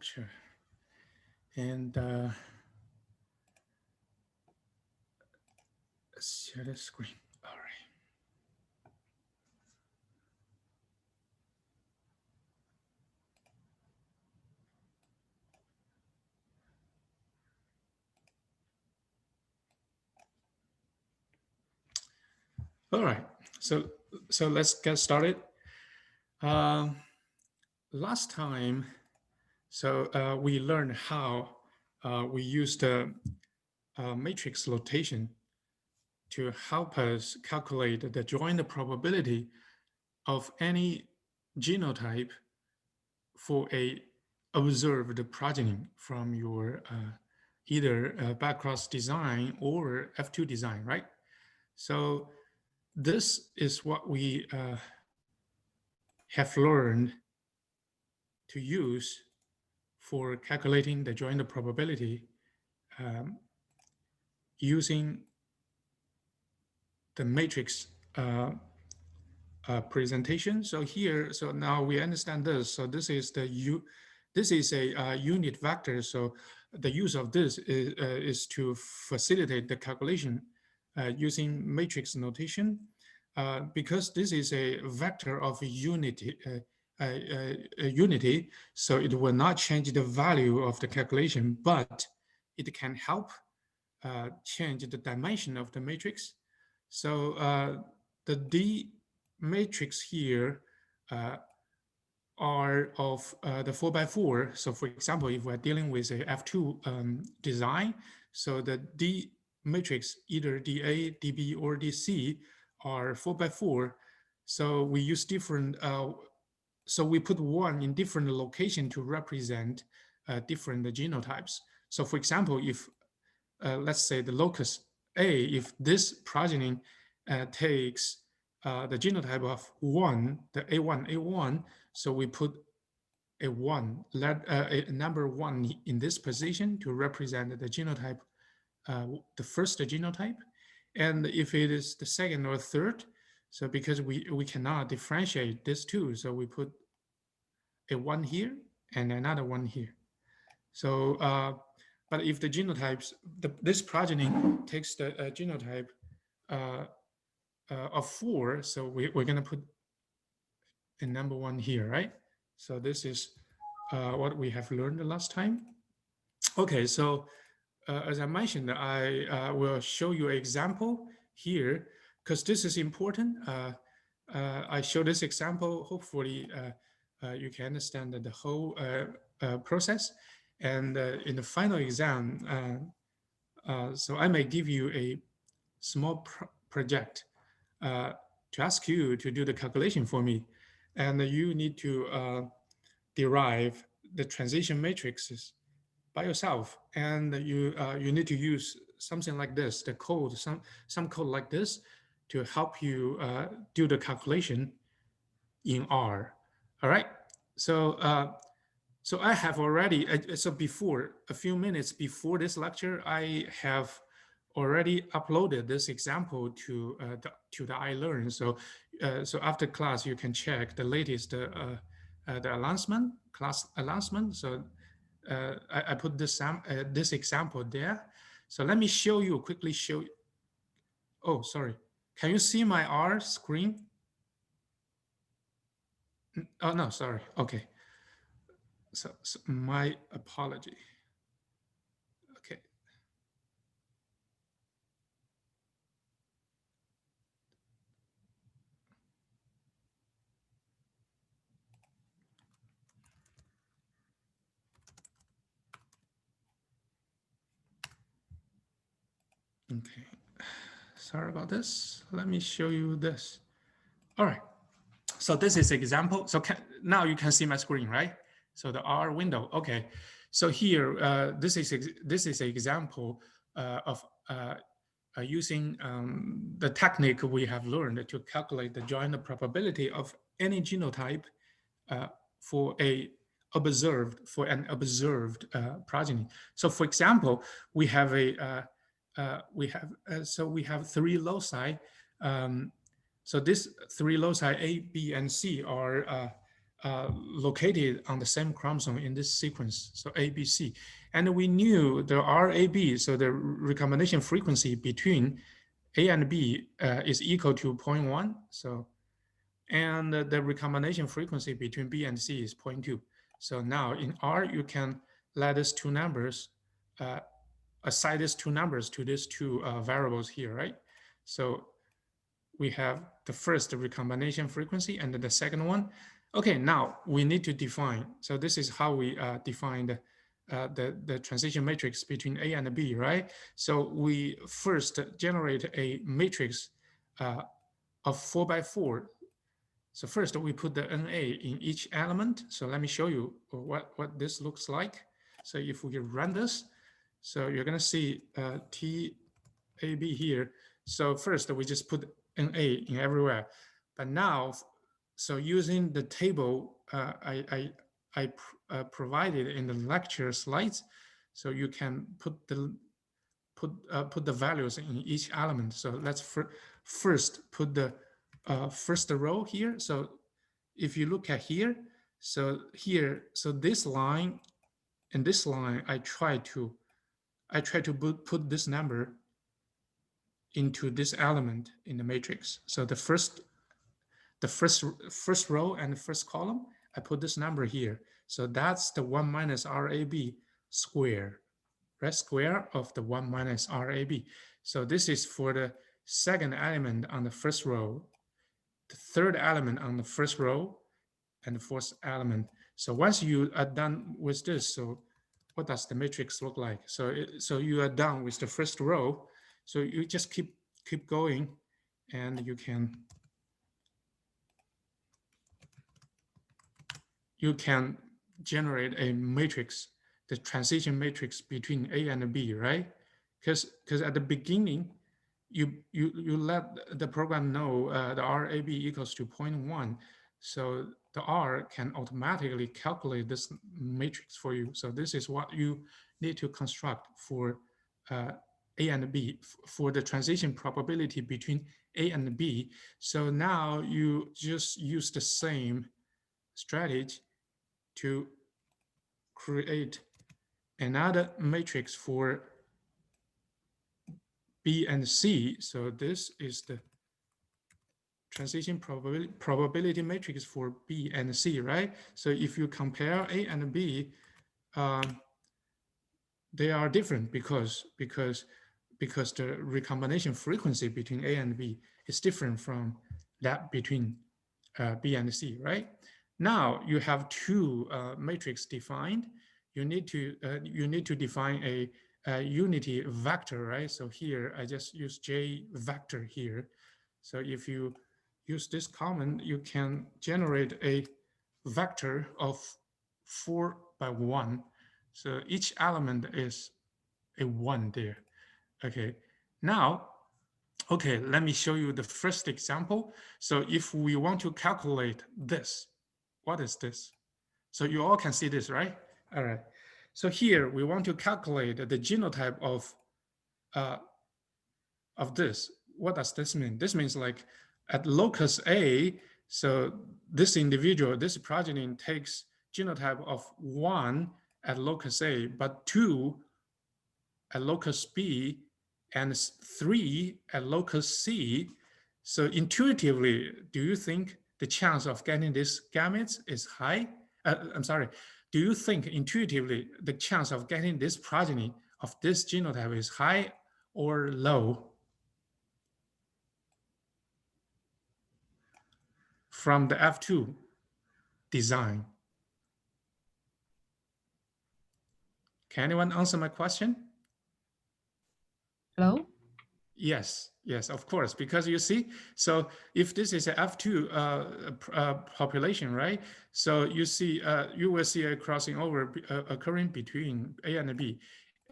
Sure. And share the screen. All right. All right. So let's get started. Um, Last time, we learned how we used the matrix notation to help us calculate the joint probability of any genotype for a observed progeny from your either backcross design or F2 design, right? So this is what we have learned to use for calculating the joint probability um, using the matrix presentation. So here, so now we understand this. So this is this is a unit vector. So the use of this is to facilitate the calculation using matrix notation. Because this is a vector of unity, unity, so it will not change the value of the calculation, but it can help change the dimension of the matrix. So the D matrix here are of the 4x4. So for example, if we're dealing with a F2 design, so the D matrix, either DA, DB, or DC are 4x4. So we use different, so we put one in different location to represent different genotypes. So for example, if let's say the locus A, if this progeny takes the genotype of 1, the A1, so we put a 1, a number 1 in this position to represent the genotype, the first genotype. And if it is the second or third, so because we cannot differentiate these two, so we put a 1 here and another 1 here. So but if the genotypes, this progeny takes the genotype of 4, so we're going to put a number 1 here, right? So this is what we have learned the last time. Okay, so as I mentioned, I will show you an example here because this is important. I show this example, hopefully you can understand the whole process. And in the final exam, so I may give you a small project to ask you to do the calculation for me. And you need to derive the transition matrices by yourself. And you need to use something like this, the code, some code like this to help you do the calculation in R. All right. So so I have already, so before, a few minutes before this lecture, I have already uploaded this example to the iLearn. So so after class, you can check the latest the announcement, class announcement. So I put this this example there. So let me show you, quickly show you. Oh, sorry. Can you see my R screen? Oh, no, sorry. Okay. So my apology. Okay. Okay. Sorry about this. Let me show you this. All right. So this is example. So now you can see my screen, right? So the R window. Okay. So here, this is an example of using the technique we have learned to calculate the joint probability of any genotype for an observed progeny. So, for example, we have we have 3 loci. So these 3 loci A, B, and C are located on the same chromosome in this sequence, so ABC. And we knew the RAB, so the recombination frequency between A and B is equal to 0.1. So, and the recombination frequency between B and C is 0.2. So now in R, you can let these two numbers, assign these two numbers to these two variables here, right? So we have the first recombination frequency and the second one. Okay, now we need to define. So this is how we define the transition matrix between A and B, right? So we first generate a matrix of 4x4. So first we put the NA in each element. So let me show you what this looks like. So if we run this, so you're gonna see TAB here. So first we just put NA in everywhere. But now, so using the table I provided in the lecture slides, so you can put the values in each element. So let's first put the first row here. So if you look at here, so here, so this line and this line, I try to put this number into this element in the matrix. So the first row and the first column, I put this number here. So that's the 1 minus RAB square, right? Square of the 1 minus RAB. So this is for the second element on the first row, the third element on the first row, and the fourth element. So once you are done with this, so what does the matrix look like? So you are done with the first row. So you just keep going, and you can generate a matrix, the transition matrix between A and B, right? Because at the beginning, you let the program know the RAB equals to 0.1. So the R can automatically calculate this matrix for you. So this is what you need to construct for A and B, for the transition probability between A and B. So now you just use the same strategy to create another matrix for B and C. So this is the transition probability matrix for B and C, right? So if you compare A and B, they are different because the recombination frequency between A and B is different from that between B and C, right? Now you have two matrix defined. You need to define a unity vector, right? So here I just use J vector here. So if you use this common, you can generate a vector of 4 by 1. So each element is a 1 there. Okay, now, okay, let me show you the first example. So if we want to calculate this, what is this? So you all can see this, right? All right. So here we want to calculate the genotype of this. What does this mean? This means like at locus A, so this individual, this progeny takes genotype of 1 at locus A, but 2 at locus B, and 3 at locus C. So intuitively, do you think the chance of getting this gametes is high? I'm sorry. Do you think intuitively the chance of getting this progeny of this genotype is high or low? From the F2 design. Can anyone answer my question? Hello? Yes, of course, because you see, so if this is a F2 population, right? So you see, you will see a crossing over occurring between A and B,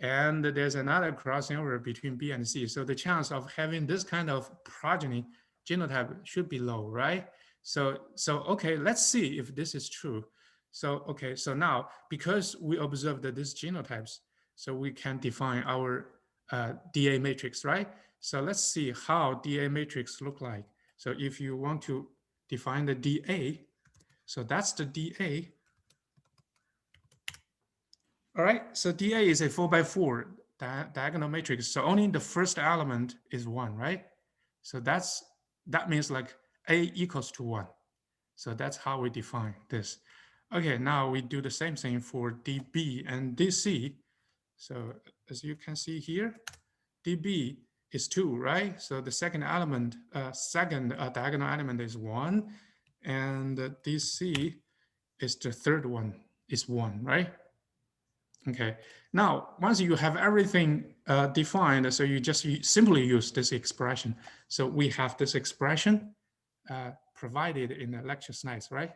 and there's another crossing over between B and C. So the chance of having this kind of progeny genotype should be low, right? So okay, let's see if this is true. So okay, so now because we observed that these genotypes, so we can define our DA matrix, right? So let's see how DA matrix look like. So if you want to define the DA, So that's the DA. All right, so DA is a 4x4 diagonal matrix. So only the first element is 1, right? So that means like A equals to 1. So that's how we define this. Okay, now we do the same thing for DB and DC. So as you can see here, DB is 2, right? So the second element, diagonal element is 1, and DC is the third one, is 1, right? Okay, now once you have everything defined, so you just simply use this expression. So we have this expression provided in the lecture slides, right?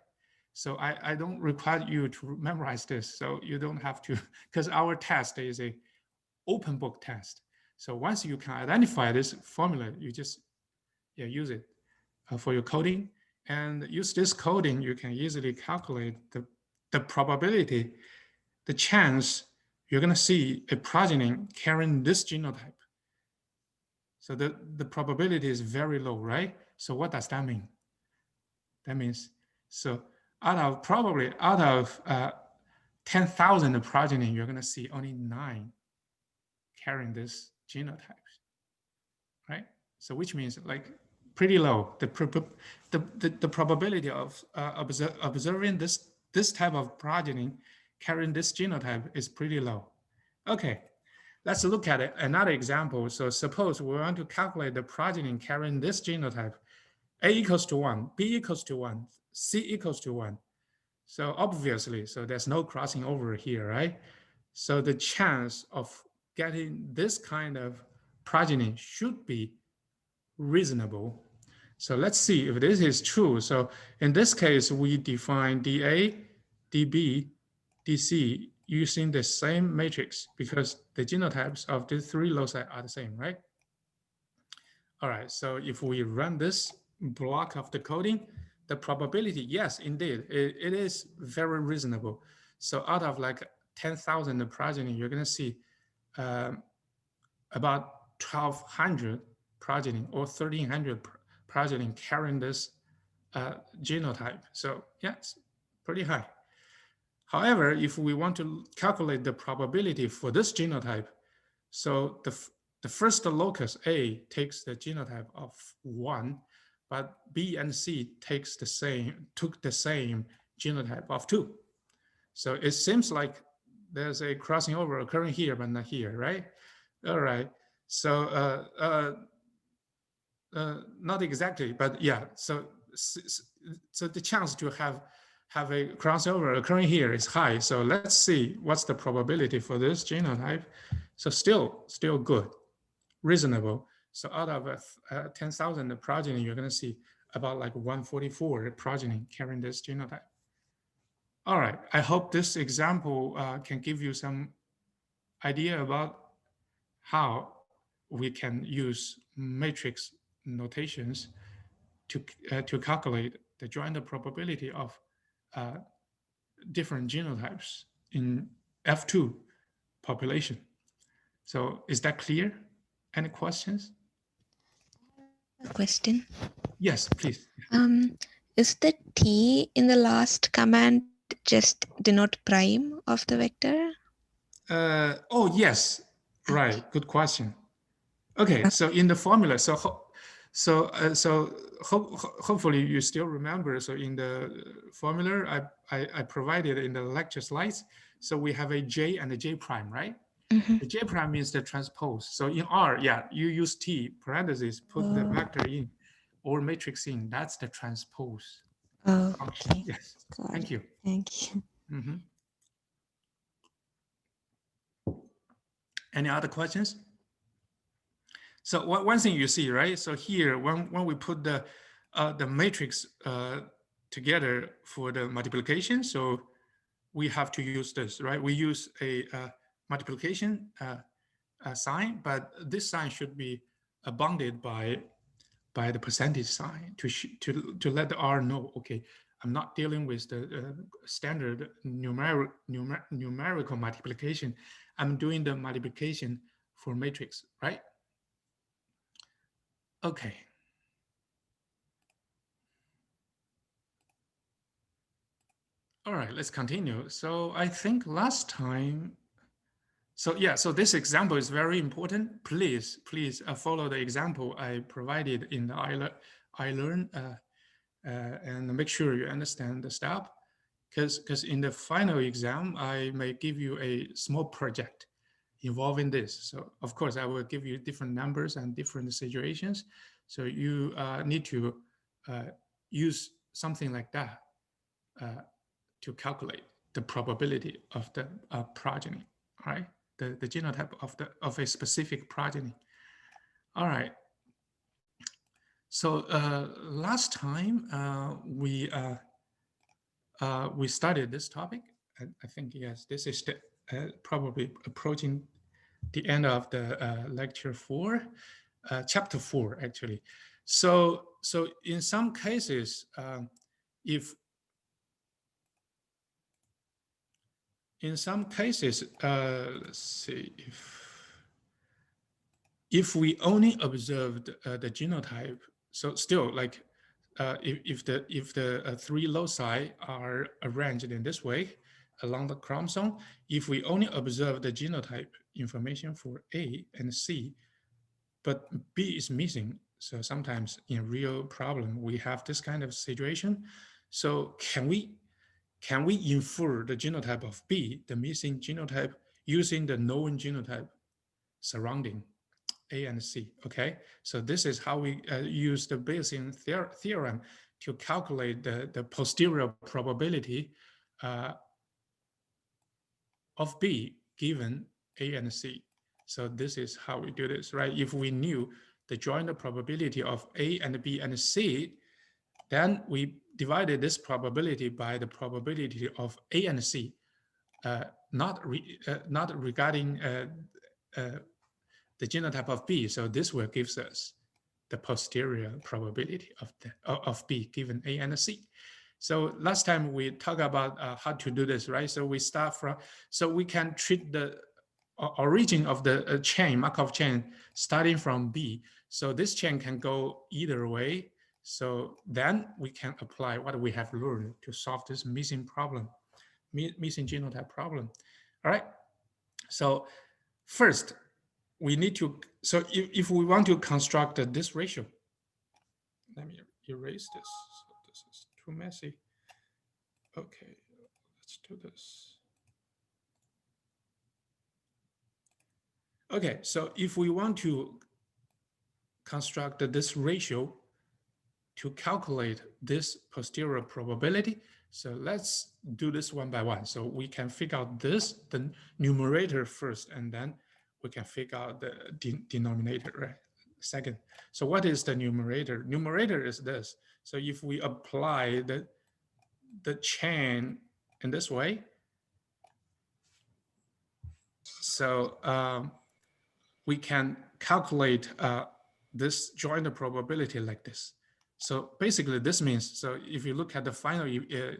So I don't require you to memorize this, so you don't have to, because our test is a open book test. So once you can identify this formula, you just use it for your coding, and use this coding, you can easily calculate the probability, the chance you're going to see a progeny carrying this genotype. So the probability is very low, right? So what does that mean? That means, so out of 10,000 progeny, you're going to see only 9 carrying this genotype, right? So which means like pretty low. The probability of observing this type of progeny carrying this genotype is pretty low. Okay, let's look at it. Another example. So suppose we want to calculate the progeny carrying this genotype. A equals to 1, B equals to 1, C equals to 1. So obviously, so there's no crossing over here, right? So the chance of getting this kind of progeny should be reasonable. So let's see if this is true. So in this case, we define DA, DB, DC using the same matrix because the genotypes of these 3 loci are the same, right? All right, so if we run this block of the coding, the probability, yes, indeed, it is very reasonable. So out of like 10,000 progeny, you're gonna see about 1,200 progeny or 1,300 progeny carrying this genotype. So yeah, it's pretty high. However, if we want to calculate the probability for this genotype, so the first locus A takes the genotype of 1, but B and C took the same genotype of 2. So it seems like there's a crossing over occurring here, but not here, right? All right. So not exactly, but yeah. So the chance to have a crossover occurring here is high. So let's see what's the probability for this genotype. So still good, reasonable. So out of 10,000 progeny, you're going to see about like 144 progeny carrying this genotype. All right, I hope this example can give you some idea about how we can use matrix notations to calculate the joint probability of different genotypes in F2 population. So is that clear? Any questions? Question. Yes, please. Is the T in the last command just denote prime of the vector? Oh, yes. Right. Good question. Okay. So in the formula, hopefully you still remember. So in the formula I provided in the lecture slides, so we have a J and a J prime, right? Mm-hmm. The J prime means the transpose. So in R, yeah, you use T parentheses, put the vector in or matrix in. That's the transpose function. Okay. Yes. Got Thank it. you. Thank you. Mm-hmm. Any other questions? So one thing you see, right? So here, when we put the matrix together for the multiplication, so we have to use this, right? We use a multiplication sign, but this sign should be bounded by the percentage sign to let the R know, okay, I'm not dealing with the standard numerical multiplication. I'm doing the multiplication for matrix, right? Okay. All right, let's continue. So I think last time, so yeah, so this example is very important. Please follow the example I provided in the I learn and make sure you understand the step. Because in the final exam, I may give you a small project involving this. So of course, I will give you different numbers and different situations. So you need to use something like that to calculate the probability of the progeny, all right? The genotype of a specific progeny. All right. So last time we started this topic. I think yes, this is the, probably approaching the end of the lecture 4, chapter 4 actually. So in some cases, if in some cases, let's see, if we only observed the genotype, so still like if the 3 loci are arranged in this way along the chromosome, if we only observe the genotype information for A and C, but B is missing, so sometimes in real problem we have this kind of situation. So can we infer the genotype of B, the missing genotype, using the known genotype surrounding A and C? Okay, so this is how we use the Bayesian theorem to calculate the posterior probability of B given A and C. So this is how we do this, right? If we knew the joint probability of A and B and C, then we divided this probability by the probability of A and C, not regarding the genotype of B. So this will give us the posterior probability of B given A and C. So last time we talked about how to do this, right? So we start from, so we can treat the origin of the chain, Markov chain, starting from B. So this chain can go either way. So then we can apply what we have learned to solve this missing problem, missing genotype problem. All right. So first, we need to, so if we want to construct this ratio, let me erase this. So this is too messy. Okay, let's do this. Okay, so if we want to construct this ratio to calculate this posterior probability, so let's do this one by one. So we can figure out this, the numerator first, and then we can figure out the denominator, right? Second. So what is the numerator? Numerator is this. So if we apply the chain in this way, so we can calculate this joint probability like this. So basically this means, so if you look at the final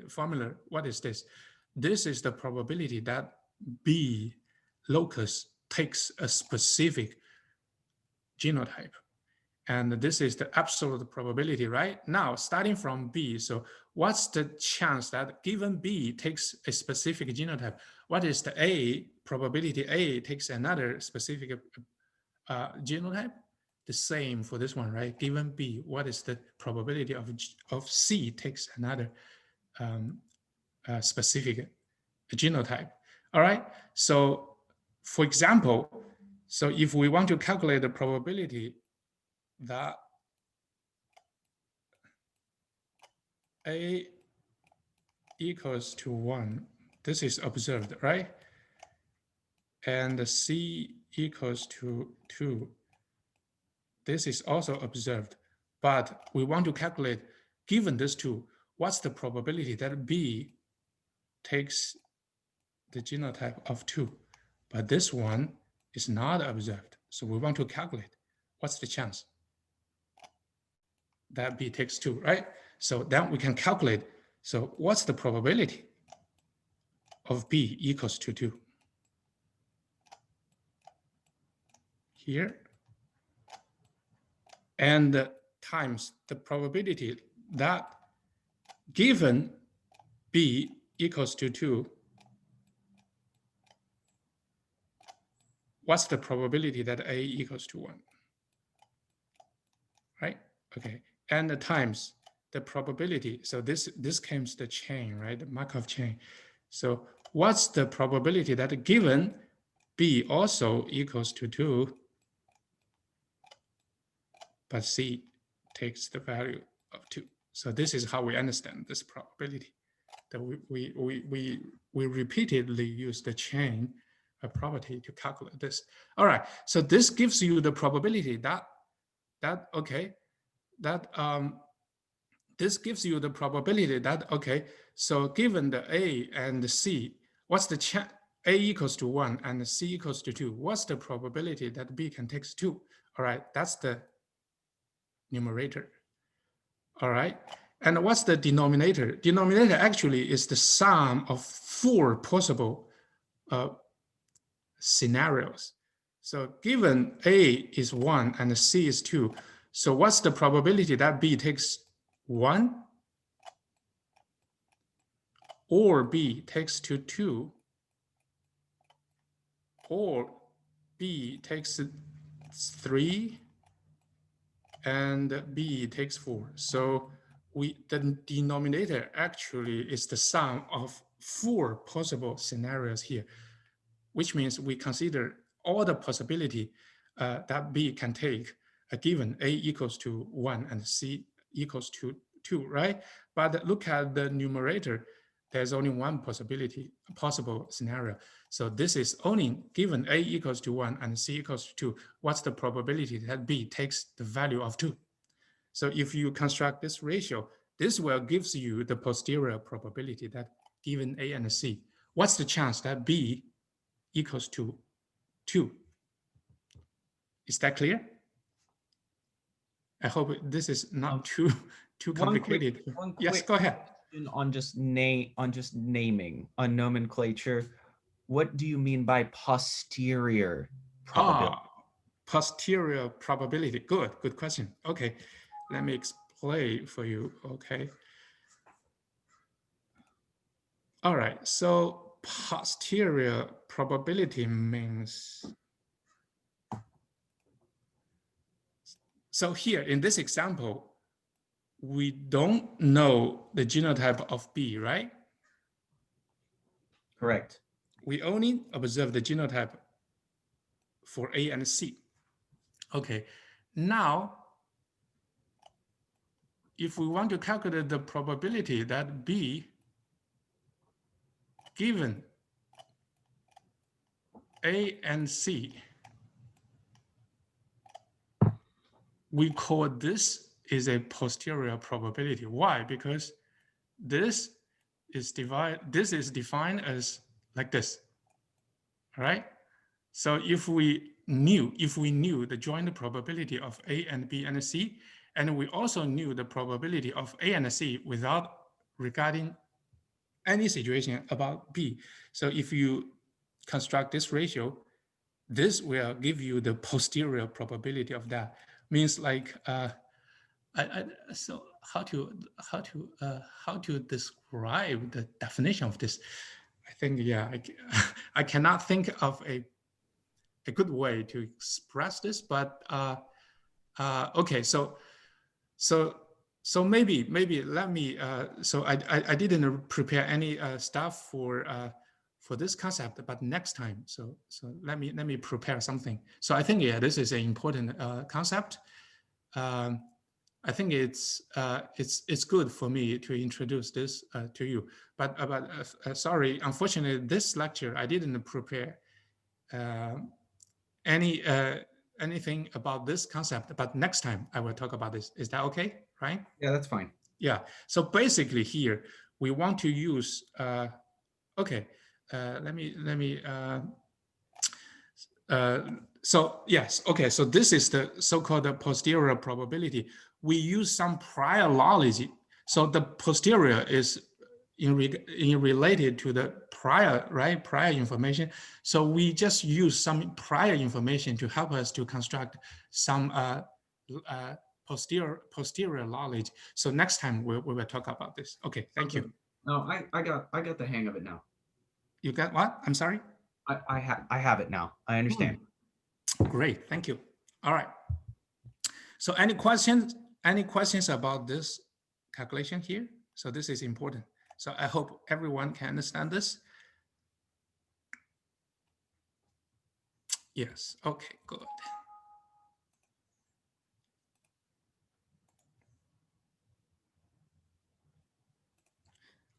formula, what is this? This is the probability that B locus takes a specific genotype. And this is the absolute probability, right? Now, starting from B, so what's the chance that given B takes a specific genotype? What is the A, probability A takes another specific genotype? The same for this one, right? Given B, what is the probability of C takes another specific genotype? All right, so for example, so if we want to calculate the probability that A equals to 1, this is observed, right? And C equals to 2, this is also observed. But we want to calculate, given this two, what's the probability that B takes the genotype of 2? But this one is not observed. So we want to calculate what's the chance that B takes 2, right? So then we can calculate, so what's the probability of B equals to 2? Here. And times the probability that given B equals to 2, what's the probability that A equals to 1? Right? Okay. And the times the probability. So this comes the chain, right? The Markov chain. So what's the probability that given B also equals to 2, but C takes the value of 2? So this is how we understand this probability. That we repeatedly use the chain property to calculate this. All right. So this gives you the probability that okay, that this gives you the probability that, okay, so given the A and the C, what's the chance? A equals to 1 and C equals to 2. What's the probability that B can take 2? All right, that's the numerator. All right, and what's the denominator? Denominator actually is the sum of 4 possible scenarios. So given A is 1 and C is 2, so what's the probability that B takes 1? Or B takes to 2, or B takes 3, and B takes 4. So the denominator actually is the sum of 4 possible scenarios here, which means we consider all the possibility that B can take given A equals to 1 and C equals to 2, right? But look at the numerator. There's only one possible scenario. So this is only given A equals to 1 and C equals to 2. What's the probability that B takes the value of 2? So if you construct this ratio, this will gives you the posterior probability that given A and C, what's the chance that B equals to 2? Is that clear? I hope this is not too complicated. One quick yes, go ahead. On just naming, on nomenclature, what do you mean by posterior probability? Posterior probability. Good question. Okay, let me explain for you. Okay. All right. So posterior probability means. So here in this example, we don't know the genotype of B, right? Correct. We only observe the genotype for A and C. Okay, now, if we want to calculate the probability that B given A and C, we call this is a posterior probability. Why? Because this is defined as like this, all right? So if we knew the joint probability of A and B and C, and we also knew the probability of A and C without regarding any situation about B. So if you construct this ratio, this will give you the posterior probability of that. Means like so how to describe the definition of this? I think I cannot think of a good way to express this, but okay, so maybe let me so I didn't prepare any stuff for this concept, but next time, so let me prepare something. So I think this is an important concept. I think it's good for me to introduce this to you, but sorry, unfortunately, this lecture I didn't prepare anything about this concept, but next time I will talk about this. Is that okay, right? Yeah, that's fine. Yeah, so basically here, we want to use, okay, let me so yes, okay, so this is the so-called posterior probability. We use some prior knowledge. So the posterior is related to the prior, right? Prior information. So we just use some prior information to help us to construct some posterior knowledge. So next time we will talk about this. Okay, thank you. No, I got the hang of it now. You got what? I'm sorry? I have it now. I understand. Great, thank you. All right. So any questions? Any questions about this calculation here? So this is important. So I hope everyone can understand this. Yes, okay, good.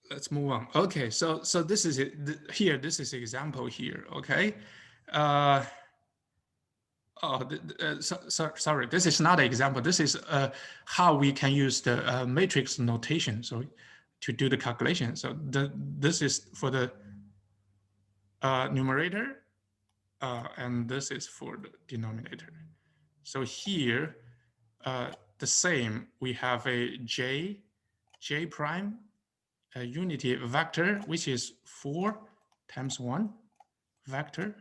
Let's move on. Okay, so this is it here. This is example here. Okay. Sorry. This is not an example. This is how we can use the matrix notation. So to do the calculation. So this is for the numerator, and this is for the denominator. So here, the same. We have a j prime. A unity vector, which is 4 times 1 vector.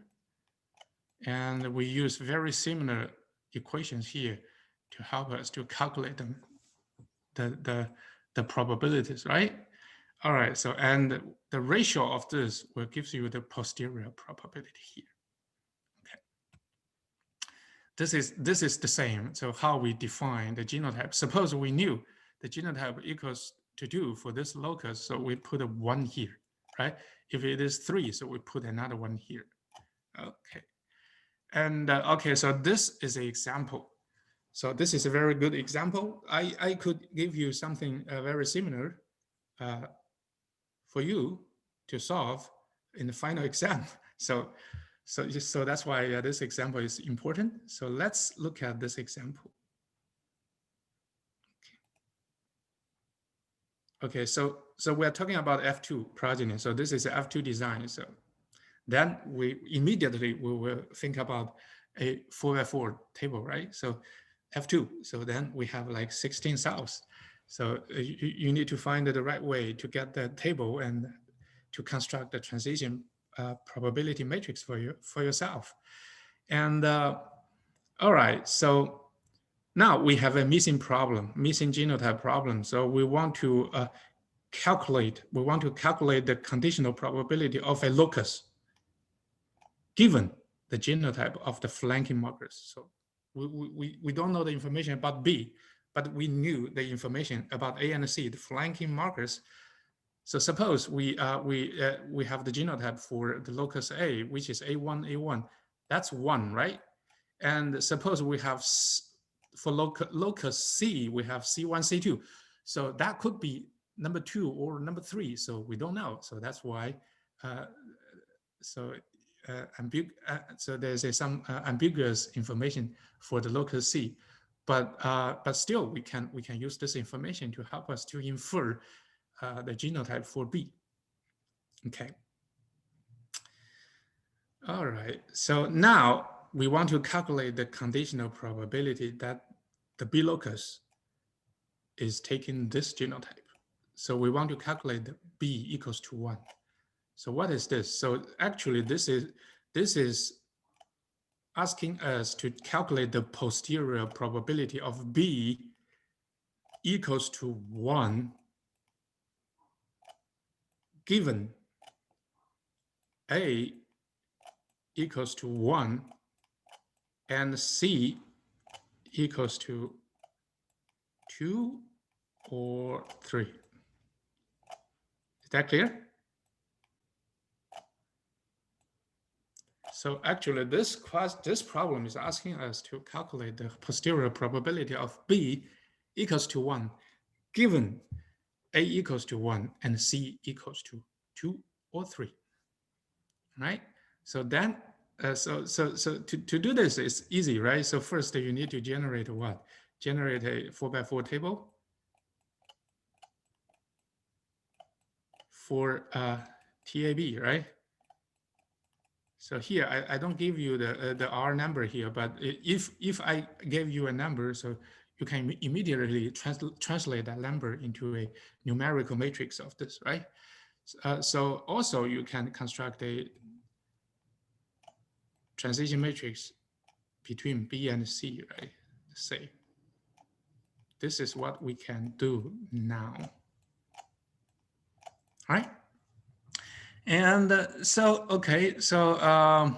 And we use very similar equations here to help us to calculate them, the probabilities, right? All right, so and the ratio of this will give you the posterior probability here. Okay. This is the same. So how we define the genotype. Suppose we knew the genotype equals to 2 for this locus, so we put a 1 here, right? If it is 3, so we put another 1 here. Okay. And okay, so this is an example. So this is a very good example. I could give you something very similar for you to solve in the final exam. So that's why this example is important. So let's look at this example. Okay, so we're talking about F2 progeny. So this is F2 design. So then we immediately will think about a 4x4 table, right? So F2. So then we have like 16 cells. So you need to find the right way to get the table and to construct the transition probability matrix for yourself. And all right, so now we have a missing genotype problem. So we want to calculate the conditional probability of a locus given the genotype of the flanking markers. So we don't know the information about B, but we knew the information about A and C, the flanking markers. So suppose we have the genotype for the locus A, which is A1. That's 1, right? And suppose we have for locus C, we have C1, C2. So that could be number 2 or number 3. So we don't know. So that's why. So there's some ambiguous information for the locus C, but still we can use this information to help us to infer the genotype for B. Okay. All right. So now we want to calculate the conditional probability that the B locus is taking this genotype. So we want to calculate the B equals to 1. So what is this? So actually this is asking us to calculate the posterior probability of B equals to 1 given A equals to 1 and C equals to 2 or 3. Is that clear? So actually this problem is asking us to calculate the posterior probability of B equals to 1 given A equals to 1 and C equals to 2 or 3, right? So then, to do this is easy, right? So first you need to generate what? Generate a 4x4 table for TAB, right? So here I don't give you the R number here, but if I gave you a number, so you can immediately translate that number into a numerical matrix of this, right? So also you can construct a transition matrix between B and C, right? Say, this is what we can do now. right? And so, okay, so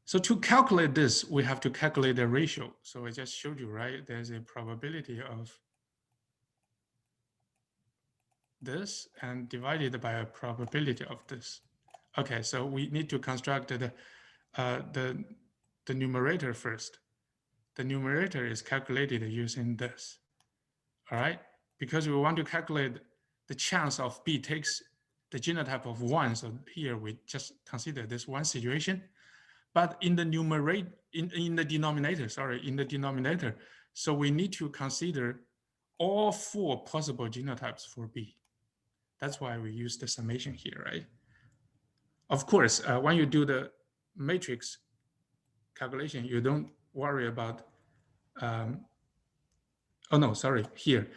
so to calculate this, we have to calculate the ratio. So I just showed you, right? There's a probability of this and divided by a probability of this. Okay, so we need to construct the numerator first. The numerator is calculated using this, all right? Because we want to calculate the chance of B takes the genotype of 1. So here we just consider this one situation. But in the numerator, in the denominator, so we need to consider all 4 possible genotypes for B. That's why we use the summation here, right? Of course, when you do the matrix calculation, you don't worry about, oh no, sorry, here.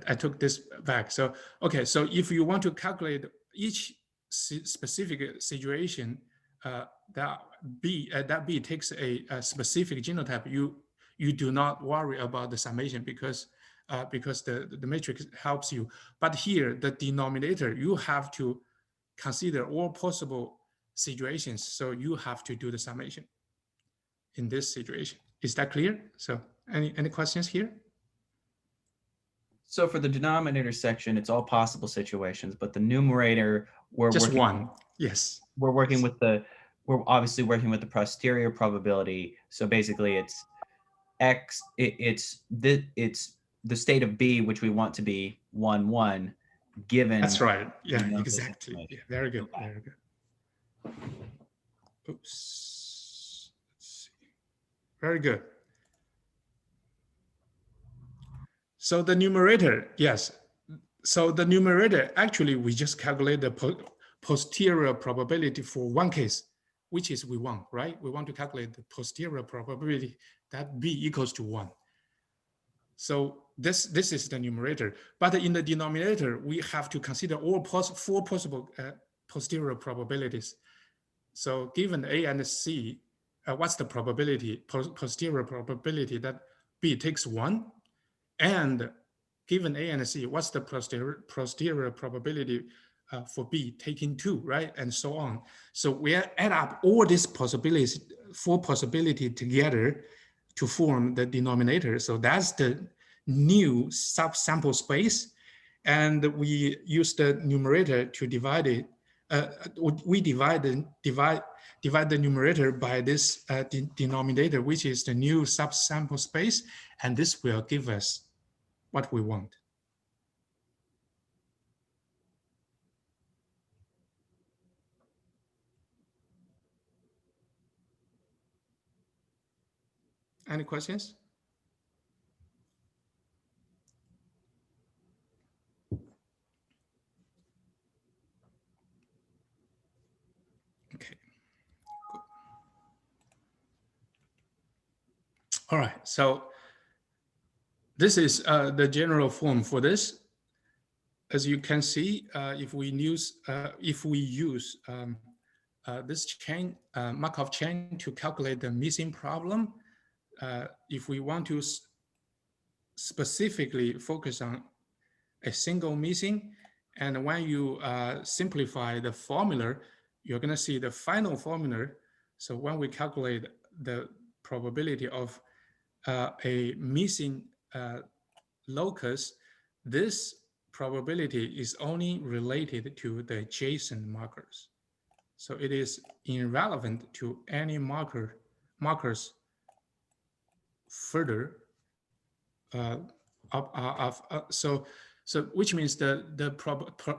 I took this back. So, okay, so if you want to calculate each specific situation that B takes a specific genotype, you do not worry about the summation because the matrix helps you. But here, the denominator, you have to consider all possible situations. So you have to do the summation in this situation. Is that clear? So any questions here? So for the denominator section, it's all possible situations, but the numerator, we're just working, one. Yes. We're working with we're obviously working with the posterior probability. So basically it's X, it's the state of B, which we want to be 1, 1, given. That's right. Yeah, you know, exactly. Yeah, very good. Okay. Very good. Oops. Let's see. Very good. So the numerator, yes. So the numerator, actually, we just calculate the posterior probability for one case, which is we want, right? We want to calculate the posterior probability that B equals to 1. So this is the numerator. But in the denominator, we have to consider all 4 possible posterior probabilities. So given A and C, what's the probability, posterior probability that B takes 1? And given A and C, what's the posterior probability for B taking 2, right? And so on. So we add up all these possibilities, 4 possibilities together to form the denominator. So that's the new subsample space. And we use the numerator to divide it. We divide the numerator by this denominator, which is the new subsample space. And this will give us what we want. Any questions? Okay. Good. All right. So this is the general form for this. As you can see, if we use this chain, Markov chain to calculate the missing problem, if we want to specifically focus on a single missing, and when you simplify the formula, you're going to see the final formula. So when we calculate the probability of a missing locus, this probability is only related to the adjacent markers. So it is irrelevant to any markers further so which means the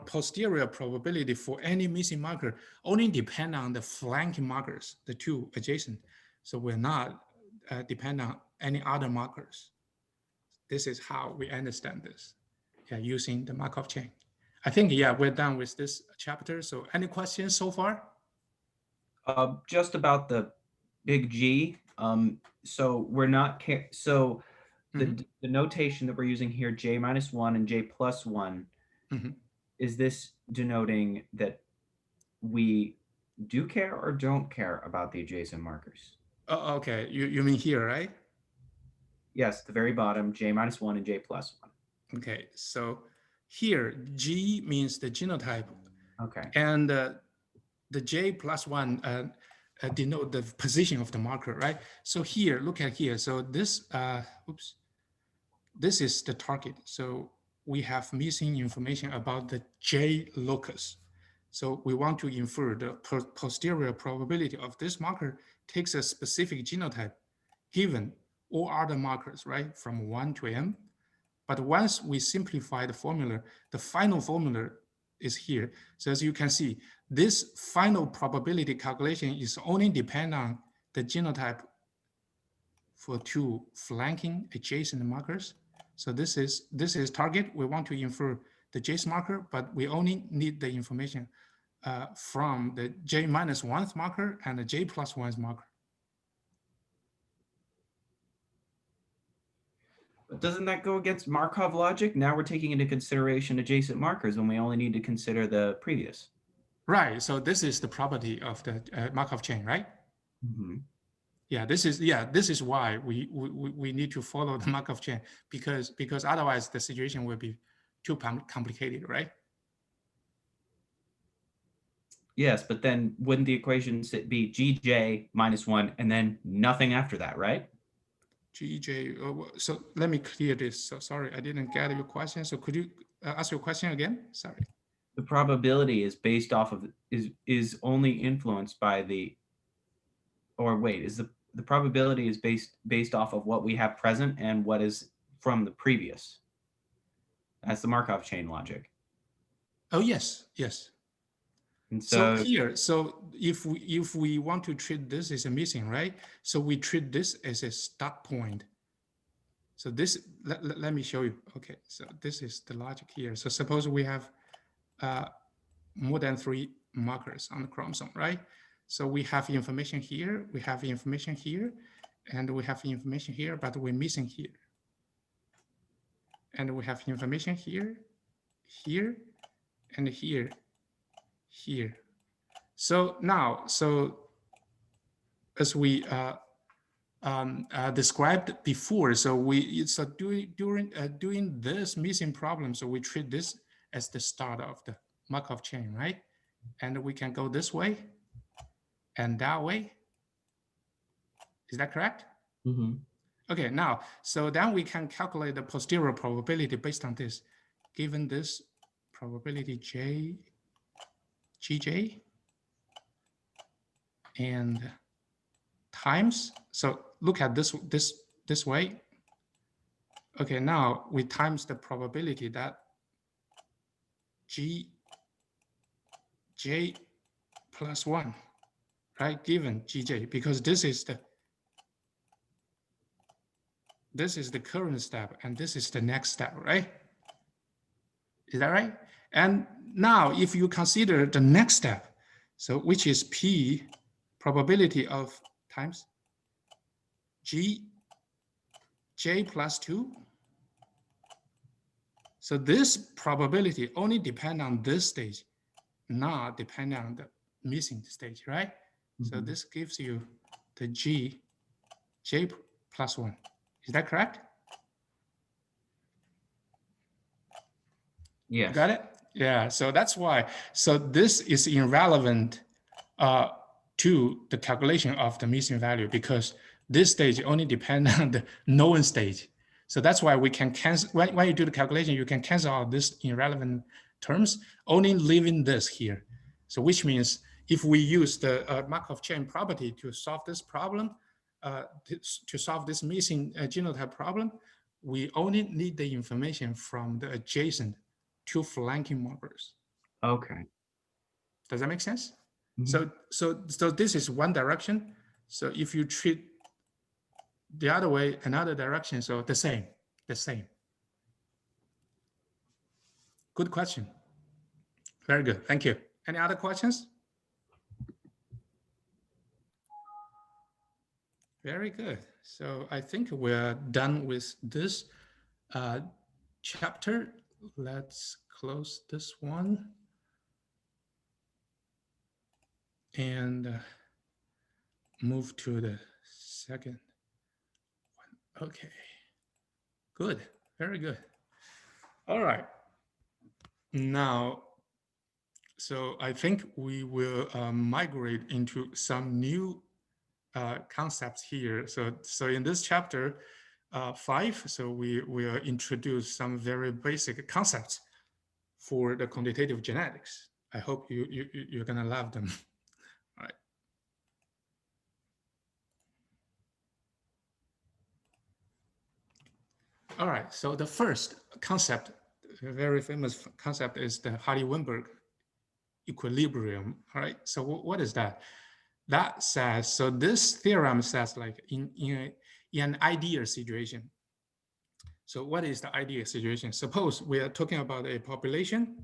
posterior probability for any missing marker only depend on the flanking markers, the 2 adjacent. So we're not depend on any other markers. This is how we understand this, using the Markov chain. I think, we're done with this chapter. So any questions so far? Just about the big G. So we're not, so the notation that we're using here, J minus 1 and J plus 1, is this denoting that we do care or don't care about the adjacent markers? Oh, okay. You mean here, right? Yes, the very bottom, J minus 1 and J plus 1. Okay, so here G means the genotype, Okay. and the J plus 1 denote the position of the marker, right? So here, look at here. So this, this is the target. So we have missing information about the J locus. So we want to infer the posterior probability of this marker takes a specific genotype given all other markers, right, from 1 to m. But once we simplify the formula, the final formula is here. So as you can see, this final probability calculation is only depend on the genotype for 2 flanking adjacent markers. So this is target. We want to infer the J's marker, but we only need the information from the J minus 1th marker and the J plus 1th marker. But doesn't that go against Markov logic? Now we're taking into consideration adjacent markers when we only need to consider the previous. Right. So this is the property of the Markov chain, right? Mm-hmm. Yeah, this is why we need to follow the Markov chain because otherwise the situation will be too complicated, right? Yes, but then wouldn't the equation be GJ minus 1 and then nothing after that, right? GJ. So let me clear this. So sorry, I didn't get your question. So could you ask your question again? Sorry. The probability is based off of is only influenced by the, or wait, is the probability is based off of what we have present and what is from the previous. That's the Markov chain logic. Oh yes, yes. And So here, so if we want to treat this as a missing, right? So we treat this as a start point. So this, let me show you. Okay, so this is the logic here. So suppose we have more than 3 markers on the chromosome, right? So we have information here, we have information here, and we have information here, but we're missing here. And we have information here, here, and here, here. So now, so as we described before, so during this missing problem, so we treat this as the start of the Markov chain, right? And we can go this way and that way. Is that correct? Mm-hmm. Okay, now, so then we can calculate the posterior probability based on this. Given this probability GJ, and times, so look at this way. Okay, now we times the probability that GJ plus 1, right, given GJ, because this is the current step and this is the next step, right? Is that right? And now if you consider the next step, so which is P probability of times GJ plus 2. So this probability only depend on this stage, not depend on the missing stage, right? Mm-hmm. So this gives you the J plus 1. Is that correct? Yes. You got it? Yeah, so that's why. So this is irrelevant to the calculation of the missing value because this stage only depends on the known stage. So that's why we can cancel, when you do the calculation, you can cancel out this irrelevant terms, only leaving this here. So which means if we use the Markov chain property to solve this problem, to solve this missing genotype problem, we only need the information from the adjacent 2 flanking markers. Okay. Does that make sense? Mm-hmm. So this is one direction. So if you treat the other way, another direction, so the same. Good question. Very good, thank you. Any other questions? Very good. So I think we're done with this chapter. Let's close this one. And move to the second one. Okay, good, very good. All right. Now, so I think we will migrate into some new concepts here. So in this chapter 5, so we will introduce some very basic concepts for the quantitative genetics. I hope you're gonna love them. All right. All right. So the first concept, a very famous concept, is the Hardy-Weinberg equilibrium. All right. So what is that? That says, so this theorem says, like in an ideal situation. So what is the ideal situation? Suppose we are talking about a population,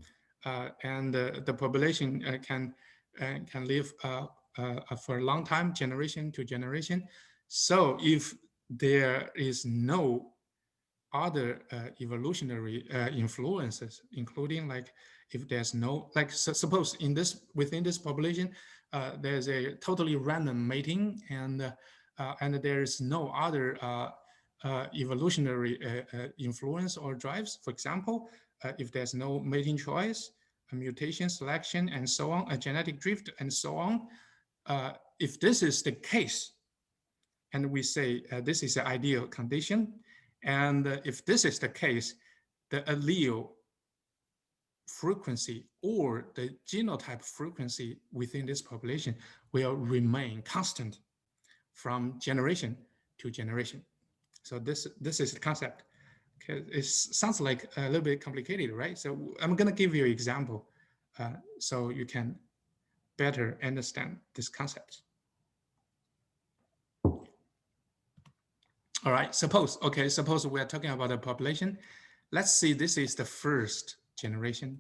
and the population can live for a long time, generation to generation. So if there is no other evolutionary influences, including like if there's no, like suppose in this, within this population, there's a totally random mating, and there's no other evolutionary influence or drives. For example, if there's no mating choice, a mutation, selection, and so on, a genetic drift, and so on. If this is the case, and we say this is an ideal condition, and if this is the case, the allele frequency or the genotype frequency within this population will remain constant from generation to generation. So this is the concept. Okay, it sounds like a little bit complicated, right? So I'm gonna give you an example so you can better understand this concept. All right, suppose we're talking about a population. Let's see, this is the first generation,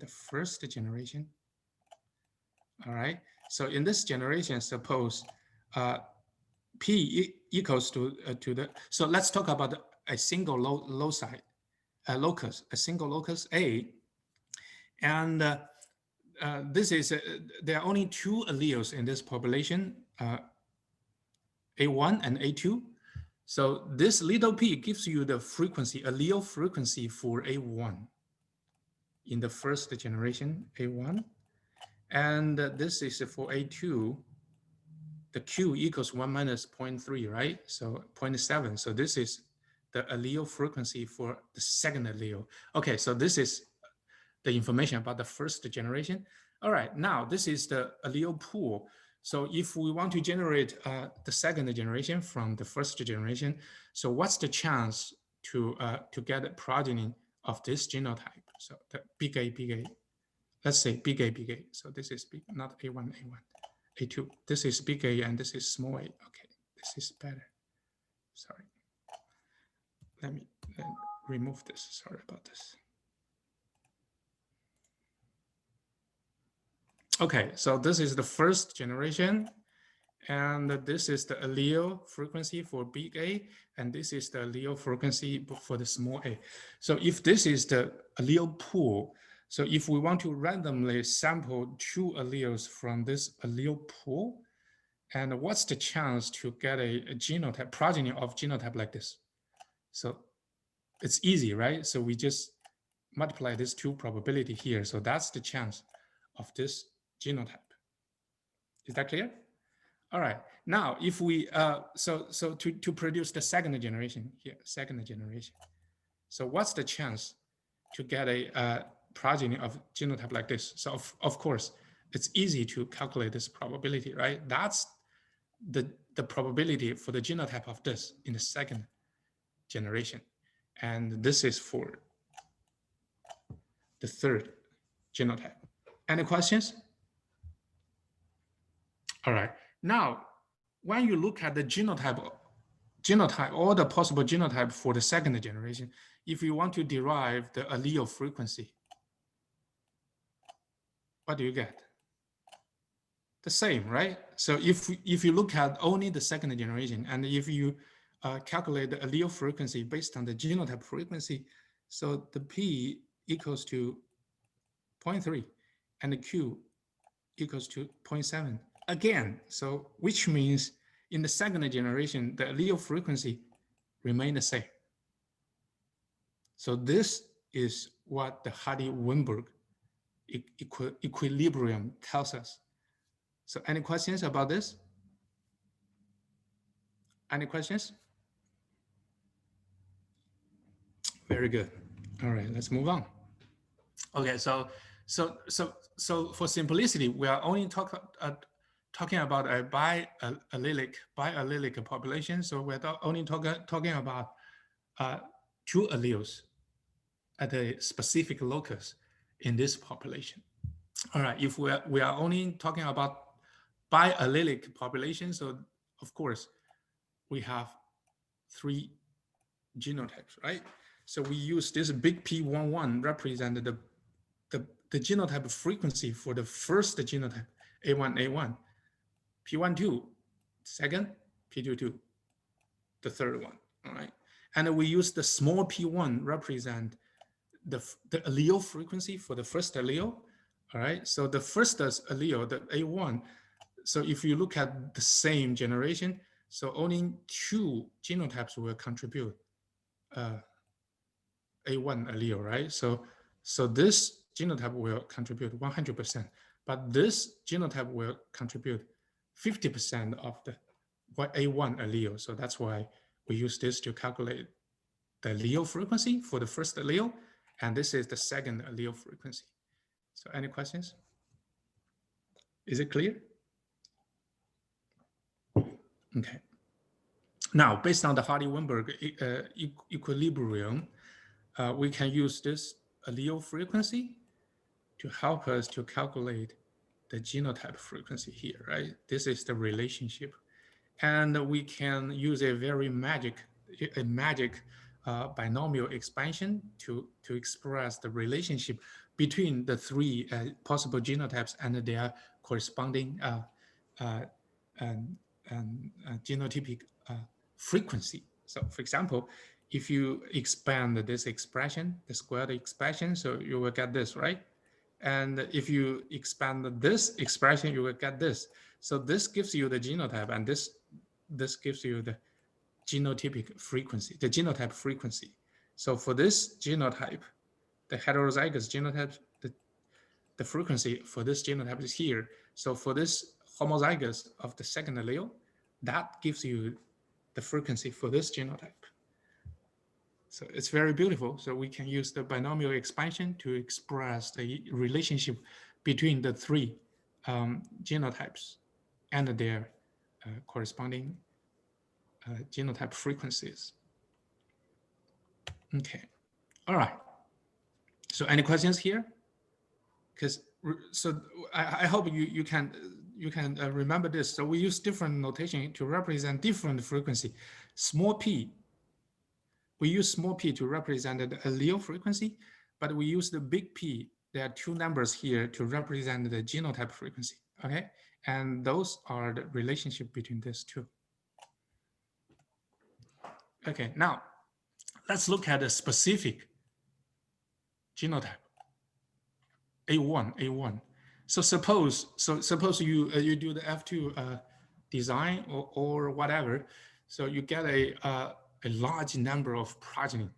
All right, so in this generation, suppose P equals to the, so let's talk about a single locus, a single locus A. And this is, there are only 2 alleles in this population, A1 and A2. So this little p gives you the frequency, allele frequency for A1 in the first generation, A1. And this is for A2, the Q equals 1 minus 0.3, right? So 0.7. So this is the allele frequency for the second allele. Okay, so this is the information about the first generation. All right, now this is the allele pool. So if we want to generate the second generation from the first generation, so what's the chance to get a progeny of this genotype? So the big A, let's say big A. So this is big, not A1, A2. This is big A and this is small a. Okay, this is better. Sorry. Let me remove this. Sorry about this. Okay, so this is the first generation, and this is the allele frequency for big A, and this is the allele frequency for the small a. So if this is the allele pool, so if we want to randomly sample 2 alleles from this allele pool, and what's the chance to get a genotype, progeny of genotype like this? So it's easy, right? So we just multiply this 2 probability here. So that's the chance of this genotype. Is that clear? All right. Now, if we to produce the second generation here, So what's the chance to get a progeny of genotype like this? So of course, it's easy to calculate this probability, right? That's the probability for the genotype of this in the second generation, and this is for the third genotype. Any questions? All right. Now, when you look at the genotype, all the possible genotype for the second generation, if you want to derive the allele frequency, what do you get? The same, right? So if you look at only the second generation, and if you calculate the allele frequency based on the genotype frequency, so the P equals to 0.3 and the Q equals to 0.7 again. So which means in the second generation, the allele frequency remain the same. So this is what the Hardy-Weinberg equilibrium tells us. So any questions about this? Any questions? Very good. All right, let's move on. Okay, so for simplicity, we are only talking about a biallelic population. So we're only talking about 2 alleles at a specific locus in this population. All right, if we are only talking about biallelic population, so of course we have 3 genotypes, right? So we use this big P11 represent the genotype frequency for the first genotype, A1, P12, second, P22, the third one, all right? And we use the small P1 represent the allele frequency for the first allele, all right? So the first allele, the A1, so if you look at the same generation, so only 2 genotypes will contribute A1 allele, right? So this genotype will contribute 100%, but this genotype will contribute 50% of the A1 allele. So that's why we use this to calculate the allele frequency for the first allele, and this is the second allele frequency. So any questions? Is it clear? Okay. Now, based on the Hardy-Weinberg equilibrium, we can use this allele frequency to help us to calculate the genotype frequency here, right? This is the relationship. And we can use a very magic binomial expansion to express the relationship between the 3 possible genotypes and their corresponding genotypic frequency. So for example, if you expand this expression, the squared expression, so you will get this, right? And if you expand this expression, you will get this. So this gives you the genotype, and this gives you the genotypic frequency, the genotype frequency. So for this genotype, the heterozygous genotype, the frequency for this genotype is here. So for this homozygous of the second allele, that gives you the frequency for this genotype. So it's very beautiful. So we can use the binomial expansion to express the relationship between the 3 genotypes and their corresponding genotype frequencies. Okay, all right. So any questions here? Because so I hope you can remember this. So we use different notation to represent different frequency. Small p, we use small p to represent the allele frequency, but we use the big P. There are 2 numbers here to represent the genotype frequency. Okay, and those are the relationship between these 2. Okay, now let's look at a specific genotype, A1. So suppose you do the F2 design or whatever. So you get a large number of progeny,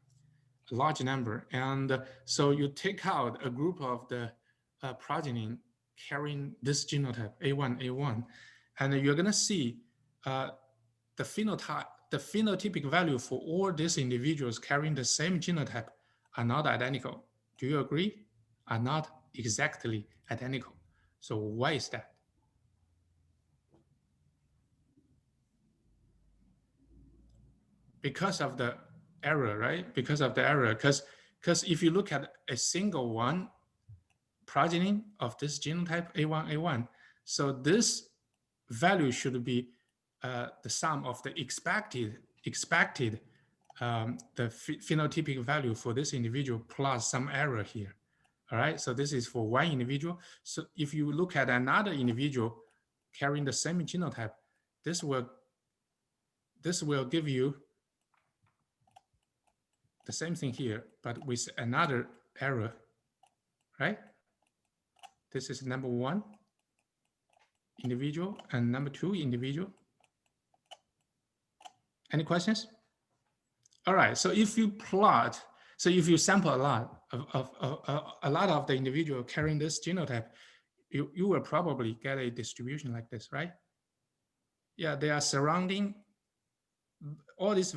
a large number, and so you take out a group of the progeny carrying this genotype A1, and you're gonna see the phenotypic value for all these individuals carrying the same genotype are not identical. Do you agree? Are not exactly identical. So why is that? Because of the error, right? Because of the error. Because if you look at a single one progeny of this genotype A1, so this value should be the sum of the expected the phenotypic value for this individual plus some error here. All right, so this is for one individual. So if you look at another individual carrying the same genotype, this will give you the same thing here, but with another error, right? This is number 1 individual and number 2 individual. Any questions? All right, so if you plot So if you sample a lot of the individual carrying this genotype, you will probably get a distribution like this, right? Yeah, they are surrounding all these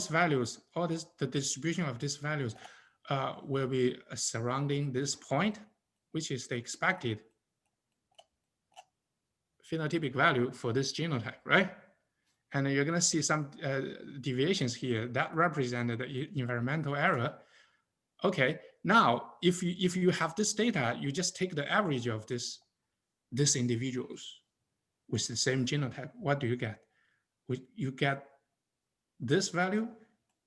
values, the distribution of these values will be surrounding this point, which is the expected phenotypic value for this genotype, right? And you're going to see some deviations here that represent the environmental error. Okay, now if you have this data, you just take the average of these individuals with the same genotype. What do you get? You get this value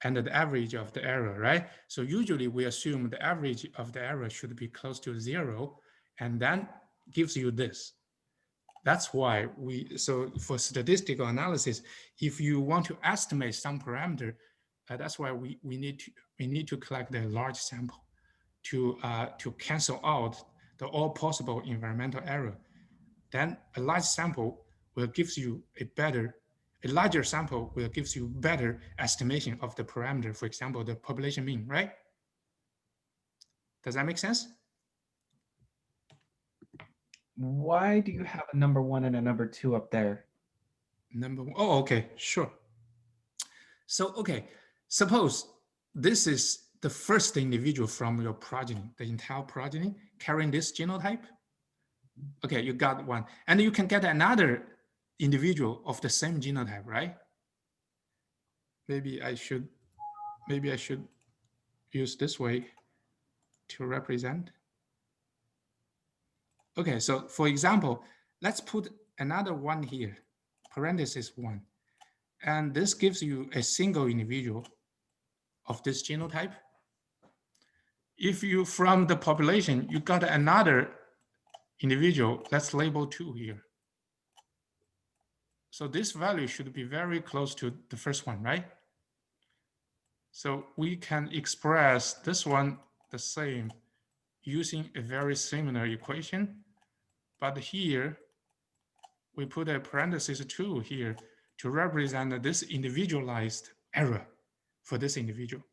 and the average of the error, right? So usually we assume the average of the error should be close to 0, and then gives you this. That's why so for statistical analysis, if you want to estimate some parameter, that's why we need to collect a large sample to cancel out all possible environmental error. Then a large sample will give you a larger sample will give you better estimation of the parameter, for example, the population mean, right? Does that make sense? Why do you have a number 1 and a number 2 up there? Number 1, oh, okay, sure. So, okay, suppose this is the first individual from your progeny, the entire progeny carrying this genotype. Okay, you got one. And you can get another individual of the same genotype, right? Maybe I should use this way to represent. Okay, so for example, let's put another one here, parenthesis 1. And this gives you a single individual of this genotype. If you, from the population, you got another individual, let's label 2 here. So this value should be very close to the first one, right? So we can express this one the same using a very similar equation. But here, we put a parenthesis 2 here to represent this individualized error for this individual.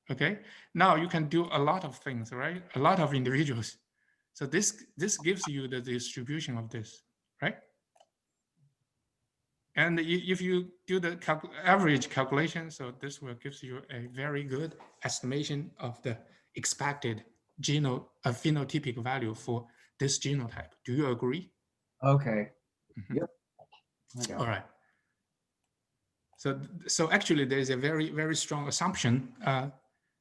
Okay, now you can do a lot of things, right? A lot of individuals. So this gives you the distribution of this, right? And if you do the average calculation, so this will give you a very good estimation of the expected phenotypic value for this genotype. Do you agree? Okay. Mm-hmm. Yep. All right. So actually, there is a very, very strong assumption,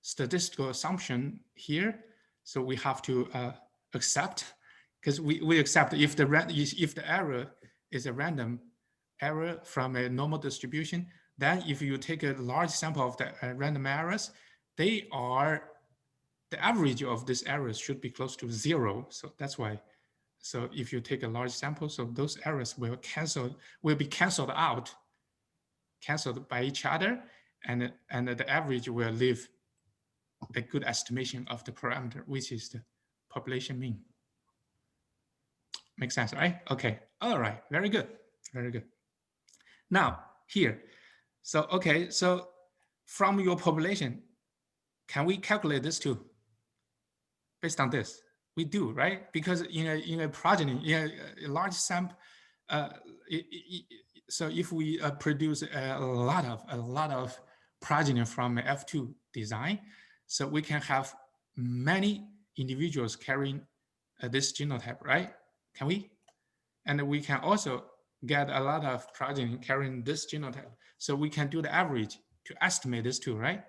statistical assumption here. So we have to accept, because we accept if the error is a random error from a normal distribution, then if you take a large sample of the random errors, the average of these errors should be close to 0. So that's why. So if you take a large sample, so those errors will be canceled out, canceled by each other, and the average will leave a good estimation of the parameter, which is the population mean. Makes sense, right? Okay. All right. Very good. Very good. Now here, so okay, so from your population, can we calculate this too? Based on this, we do, right? Because in a progeny, a large sample, so if we produce a lot of progeny from F2 design, so we can have many individuals carrying this genotype, right? Can we? And we can also get a lot of progeny carrying this genotype. So we can do the average to estimate this too, right?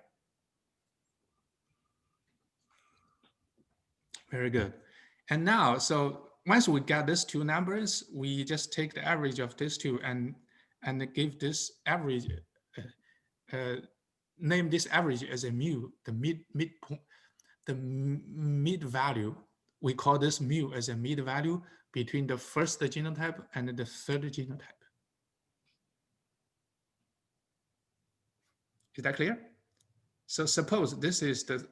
Very good. And now, so once we get these two numbers, we just take the average of these two and give this average, name this average as a mu, the mid value. We call this mu as a mid value between the first genotype and the third genotype. Is that clear? So suppose this is the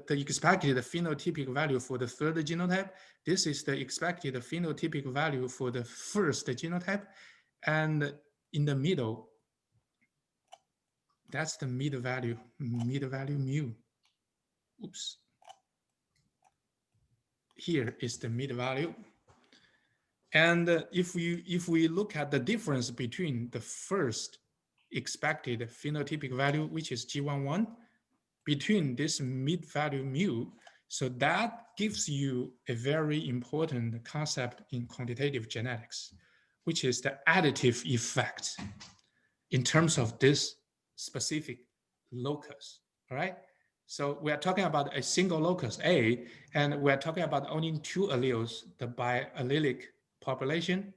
expected phenotypic value for the third genotype. This is the expected phenotypic value for the first genotype. And in the middle, That's the mid value mu. Oops. Here is the mid value. And if we look at the difference between the first expected phenotypic value, which is G11, between this mid value mu, so that gives you a very important concept in quantitative genetics, which is the additive effect in terms of this specific locus, all right? So we are talking about a single locus A, and we're talking about only two alleles, the biallelic population.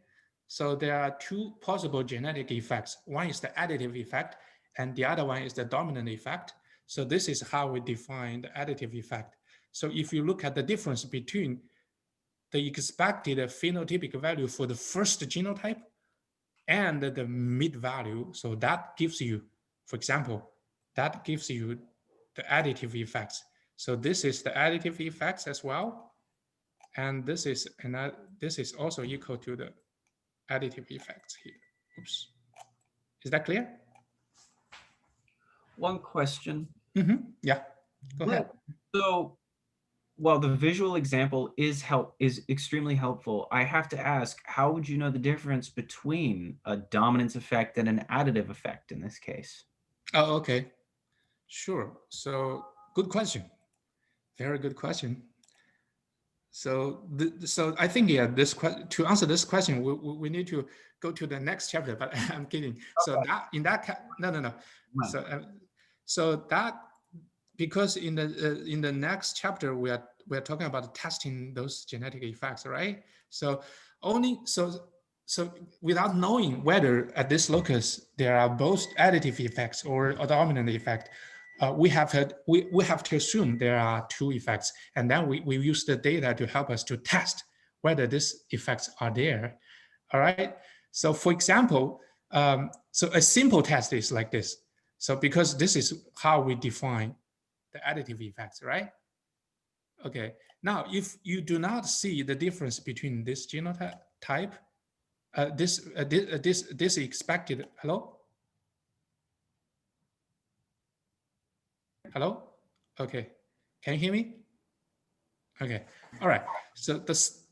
So there are two possible genetic effects. One is the additive effect, and the other one is the dominant effect. So this is how we define the additive effect. So if you look at the difference between the expected phenotypic value for the first genotype and the mid value, so that gives you, for example, that gives you the additive effects. So this is the additive effects as well. And this is also equal to the additive effects here. Oops. Is that clear? One question. Yeah, go ahead. So, while the visual example is extremely helpful, I have to ask, how would you know the difference between a dominance effect and an additive effect in this case? Oh, okay. Sure. So good question. Very good question. So, so I think, yeah, to answer this question, we need to go to the next chapter, but I'm kidding. Okay. So that in that no. So that, because in the next chapter we're talking about testing those genetic effects, right? So so without knowing whether at this locus there are both additive effects or a dominant effect, we have to assume there are two effects, and then we use the data to help us to test whether these effects are there. All right. So for example, so a simple test is like this. So because this is how we define the additive effects, right? Okay. Now, if you do not see the difference between this genotype, this expected, hello? Hello? Okay. Can you hear me? Okay. All right. So this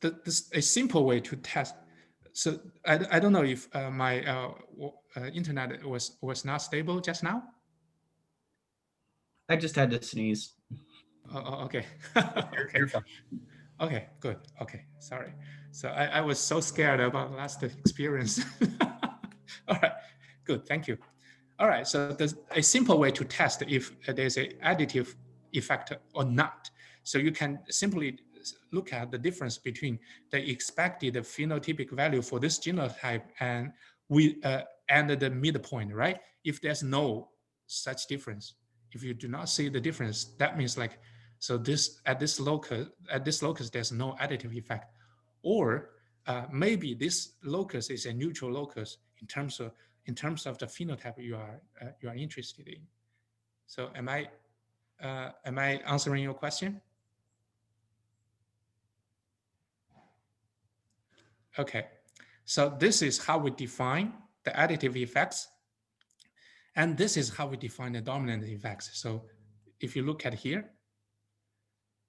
a simple way to test. So I don't know if my internet was not stable just now. I just had to sneeze. Oh, okay. Okay. Okay, good. Okay, sorry. So I was so scared about last experience. All right, good. Thank you. All right, so there's a simple way to test if there's an additive effect or not. So you can simply look at the difference between the expected phenotypic value for this genotype and the midpoint, right? If there's no such difference, if you do not see the difference, that means like, so at this locus there's no additive effect, or maybe this locus is a neutral locus in terms of the phenotype you are interested in. So am I answering your question? Okay, so this is how we define the additive effects, and this is how we define the dominant effects. So if you look at here,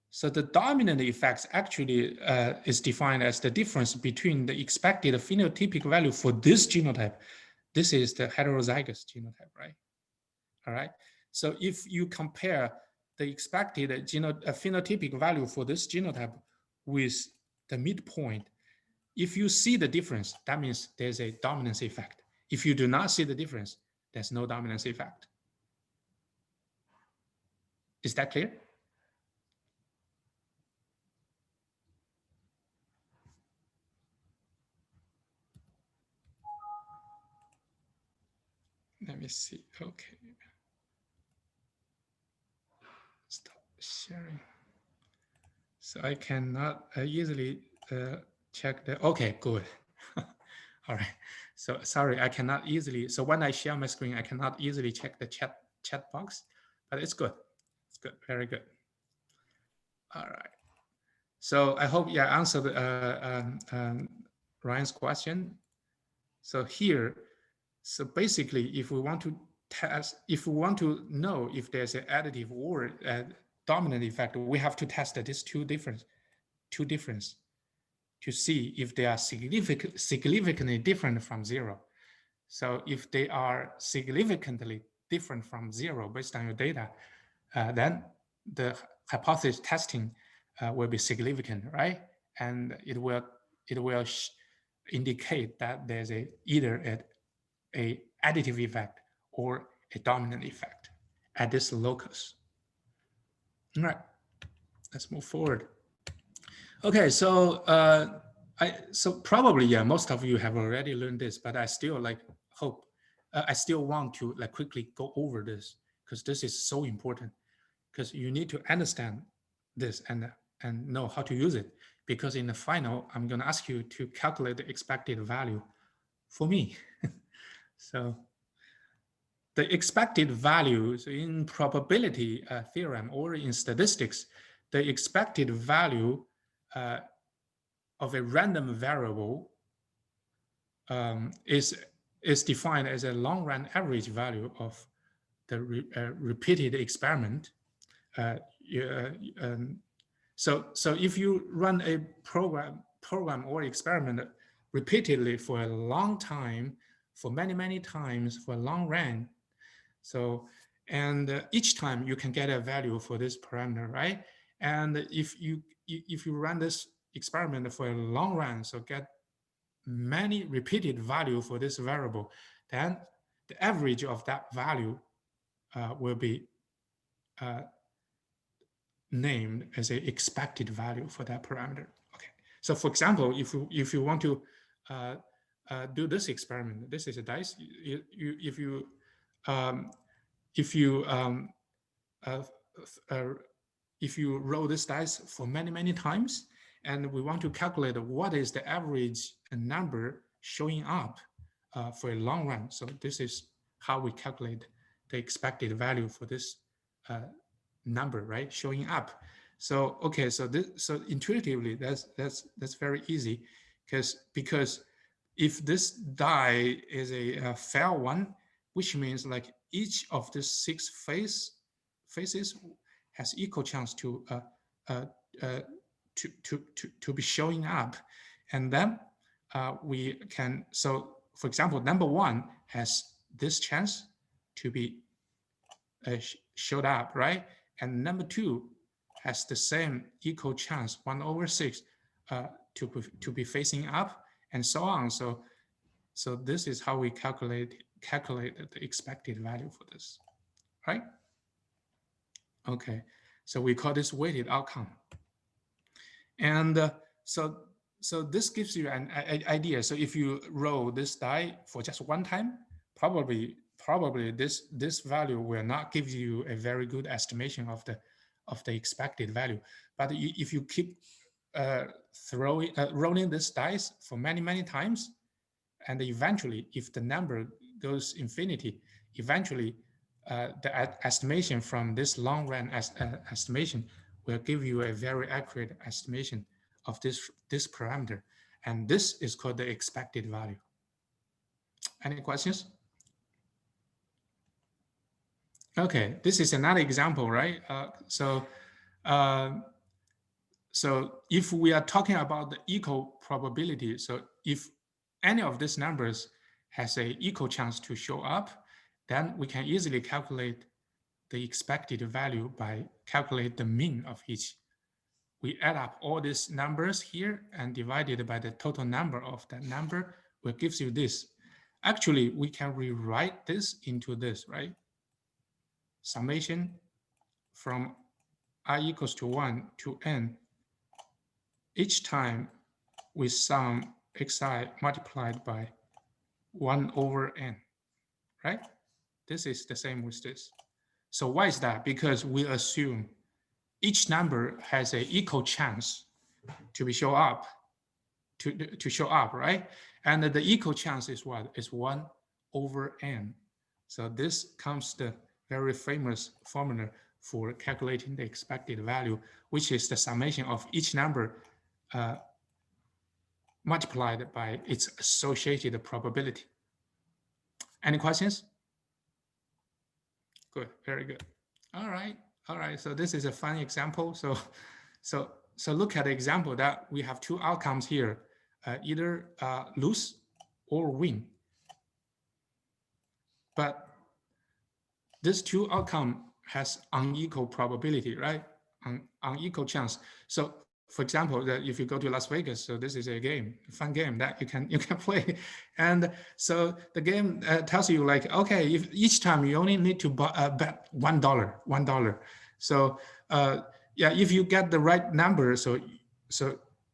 so the dominant effects actually is defined as the difference between the expected phenotypic value for this genotype. This is the heterozygous genotype, right? All right. So if you compare the expected phenotypic value for this genotype with the midpoint, if you see the difference, that means there's a dominance effect. If you do not see the difference, there's no dominance effect. Is that clear? Let me see. Okay. Stop sharing. So I cannot easily check the, okay, good. All right. So sorry, I cannot easily, so when I share my screen, I cannot easily check the chat box, but it's good. It's good, very good. All right. So I hope, yeah, I answered Ryan's question. So here, so basically, if we want to test, if we want to know if there's an additive or a dominant effect, we have to test these two difference to see if they are significantly different from zero. So if they are significantly different from zero based on your data, then the hypothesis testing will be significant, right? And it will indicate that there's either a additive effect or a dominant effect at this locus. All right, let's move forward. Okay, so so probably, yeah, most of you have already learned this, but I still I still want to quickly go over this because this is so important, because you need to understand this and know how to use it, because in the final, I'm gonna ask you to calculate the expected value for me. So the expected values in probability theorem or in statistics, the expected value of a random variable is defined as a long-run average value of the repeated experiment. So if you run a program or experiment repeatedly for a long time, for many times, for a long run, so and each time you can get a value for this parameter, right? And if you run this experiment for a long run, so get many repeated value for this variable, then the average of that value will be named as an expected value for that parameter. Okay. So for example, if you want to do this experiment, this is a dice. If you roll this dice for many times, and we want to calculate what is the average number showing up for a long run. So this is how we calculate the expected value for this number, right? Showing up. So okay, so intuitively that's very easy, because if this die is a fair one, which means like each of the 6 faces has equal chance to be showing up, and then we can, so for example, number 1 has this chance to be showed up, right? And number 2 has the same equal chance, 1/6, to be facing up, and so on. So this is how we calculate the expected value for this, right? Okay, so we call this weighted outcome. And so this gives you an idea. So if you roll this die for just one time, probably this value will not give you a very good estimation of the expected value. But if you keep rolling this dice for many times, and eventually, if the number goes infinity, eventually the estimation from this long run estimation will give you a very accurate estimation of this parameter, and this is called the expected value. Any questions? Okay, this is another example, right? So if we are talking about the equal probability, so if any of these numbers has an equal chance to show up, then we can easily calculate the expected value by calculate the mean of each. We add up all these numbers here and divide it by the total number of that number, which gives you this. Actually, we can rewrite this into this, right? Summation from I equals to 1 to n. Each time we sum xi multiplied by 1/n, right? This is the same with this. So why is that? Because we assume each number has an equal chance to show up, right? And the equal chance is what? Is 1/n. So this comes the very famous formula for calculating the expected value, which is the summation of each number multiplied by its associated probability. Any questions? Good, very good. All right, all right. So this is a fun example. So look at the example that we have two outcomes here, either lose or win. But this two outcome has unequal probability, right? Unequal chance. So for example, that if you go to Las Vegas, so this is a game, a fun game that you can play, and so the game tells you like, okay, if each time you only need to bet $1. So yeah, if you get the right number, so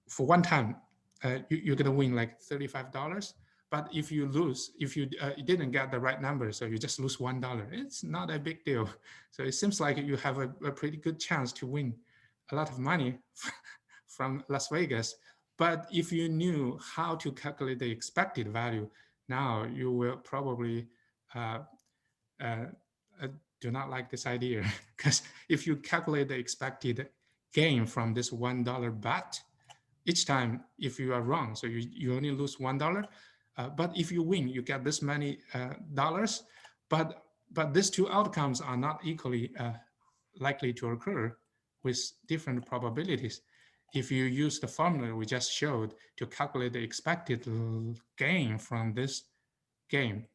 for one time, you're gonna win like $35. But if you lose, if you didn't get the right number, so you just lose $1, it's not a big deal. So it seems like you have a pretty good chance to win a lot of money from Las Vegas. But if you knew how to calculate the expected value, now you will probably do not like this idea, because if you calculate the expected gain from this $1 bet, each time if you are wrong, so you only lose $1. But if you win, you get this many dollars. But these two outcomes are not equally likely to occur with different probabilities. If you use the formula we just showed to calculate the expected gain from this game,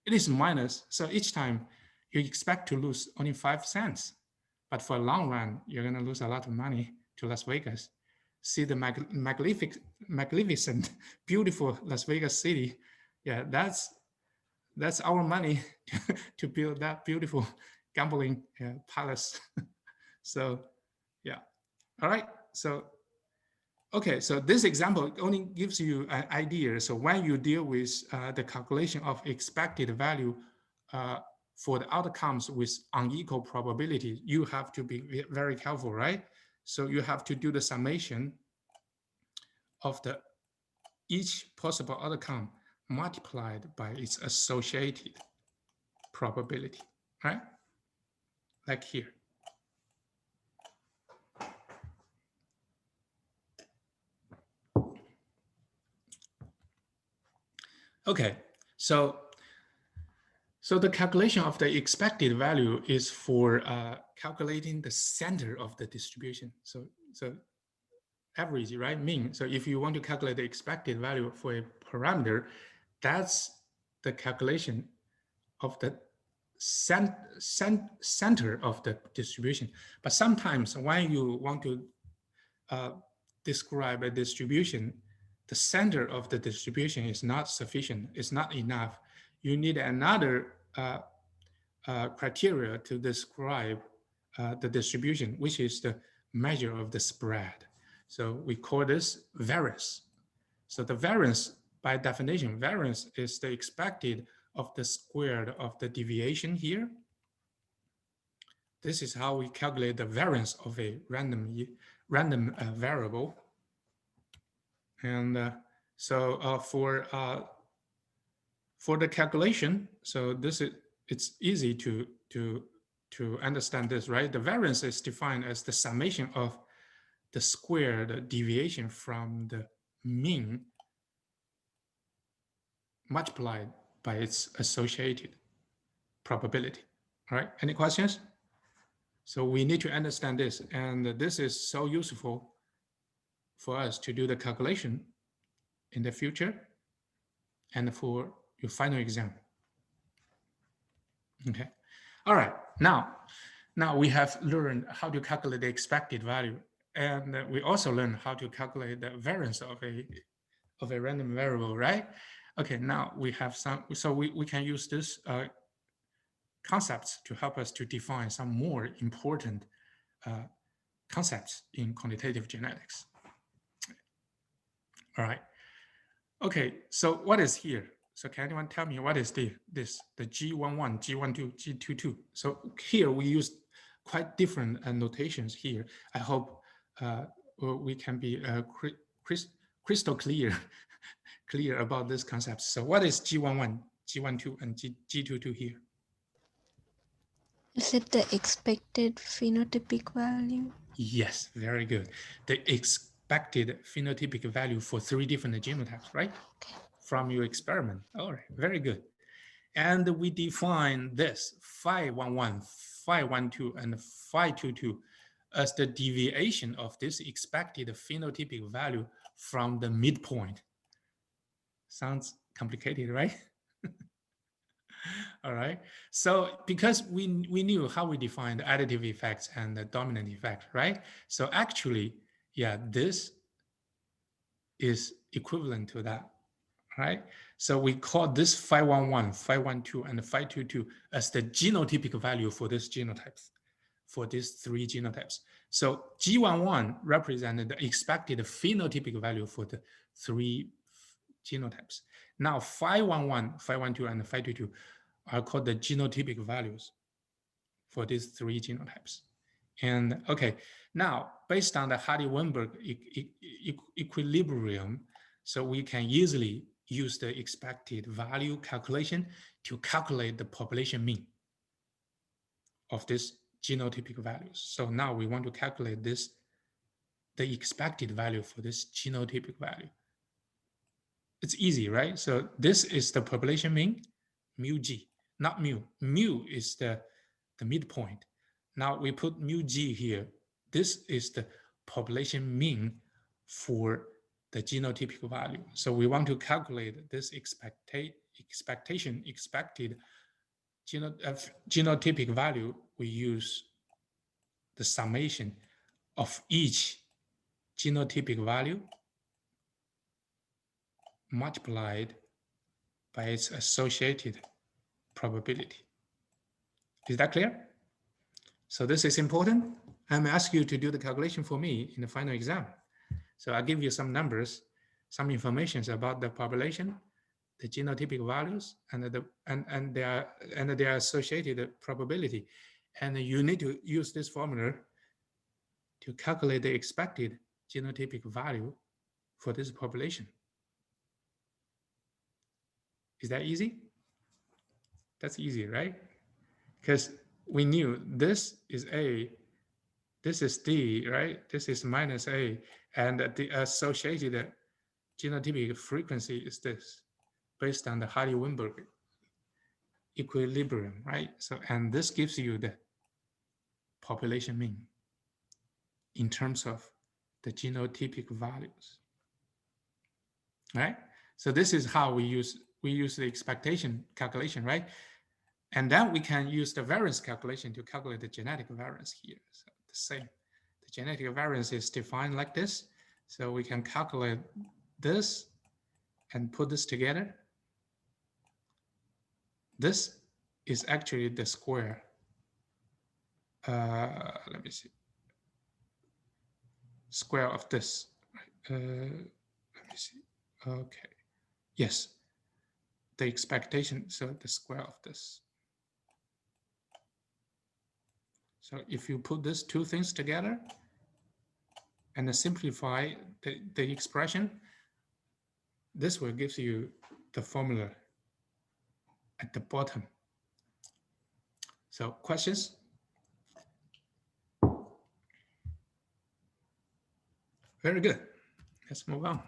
it is minus. So each time you expect to lose only 5 cents. But for a long run, you're going to lose a lot of money to Las Vegas. See the magnificent, beautiful Las Vegas city. Yeah, that's our money to build that beautiful gambling palace. So yeah, all right. So okay, so this example only gives you an idea. So when you deal with the calculation of expected value for the outcomes with unequal probability, you have to be very careful, right? So you have to do the summation of each possible outcome multiplied by its associated probability, right? Like here. Okay, so the calculation of the expected value is for calculating the center of the distribution. So average, right? Mean. So if you want to calculate the expected value for a parameter, that's the calculation of the center of the distribution. But sometimes when you want to describe a distribution, the center of the distribution is not sufficient, it's not enough. You need another criteria to describe the distribution, which is the measure of the spread. So we call this variance. So the variance, by definition, variance is the expected of the squared of the deviation here. This is how we calculate the variance of a random variable. And so for the calculation, so it's easy to understand this, right? The variance is defined as the summation of the squared deviation from the mean multiplied by its associated probability. All right, any questions? So we need to understand this, and this is so useful for us to do the calculation in the future and for your final exam. Okay, all right, now we have learned how to calculate the expected value, and we also learned how to calculate the variance of a random variable, right? Okay, now we have some, so we can use this concepts to help us to define some more important concepts in quantitative genetics. All right. Okay, so what is here? So can anyone tell me what is the G11, G12, G22? So here we use quite different notations here. I hope we can be crystal clear about this concept. So what is G11, G12, and G22 here? Is it the expected phenotypic value? Yes, very good. The expected phenotypic value for 3 different genotypes, right? Okay. From your experiment. All right, very good. And we define this phi 11, phi 12, and phi 22 as the deviation of this expected phenotypic value from the midpoint. Sounds complicated, right? All right. So because we knew how we define the additive effects and the dominant effect, right? So actually, yeah, this is equivalent to that, right? So we call this phi 11, phi 12, and phi 22 as the genotypic value for these genotypes, for these three genotypes. So G11 represented the expected phenotypic value for the three genotypes. Now phi 11, phi 12, and phi 22 are called the genotypic values for these three genotypes. And okay, now based on the Hardy-Weinberg equilibrium, so we can easily use the expected value calculation to calculate the population mean of these genotypic values. So now we want to calculate this, the expected value for this genotypic value. It's easy, right? So this is the population mean, mu G, not mu. Mu is the midpoint. Now we put mu G here. This is the population mean for the genotypic value. So we want to calculate this expected genotypic value. We use the summation of each genotypic value multiplied by its associated probability. Is that clear? So this is important. I'm asking you to do the calculation for me in the final exam. So I'll give you some numbers, some information about the population, the genotypic values, and their associated probability. And you need to use this formula to calculate the expected genotypic value for this population. Is that easy? That's easy, right? Because we knew this is A, this is D, right? This is minus A, and the associated genotypic frequency is this, based on the Hardy-Weinberg equilibrium, right? So, and this gives you the population mean in terms of the genotypic values, right? So this is how we use the expectation calculation, right? And then we can use the variance calculation to calculate the genetic variance here. So the same, the genetic variance is defined like this. So we can calculate this and put this together. This is actually the square. Let me see. Square of this. Let me see. Okay. Yes. The expectation. So the square of this. So if you put these two things together and simplify the expression, this will give you the formula at the bottom. So questions? Very good. Let's move on.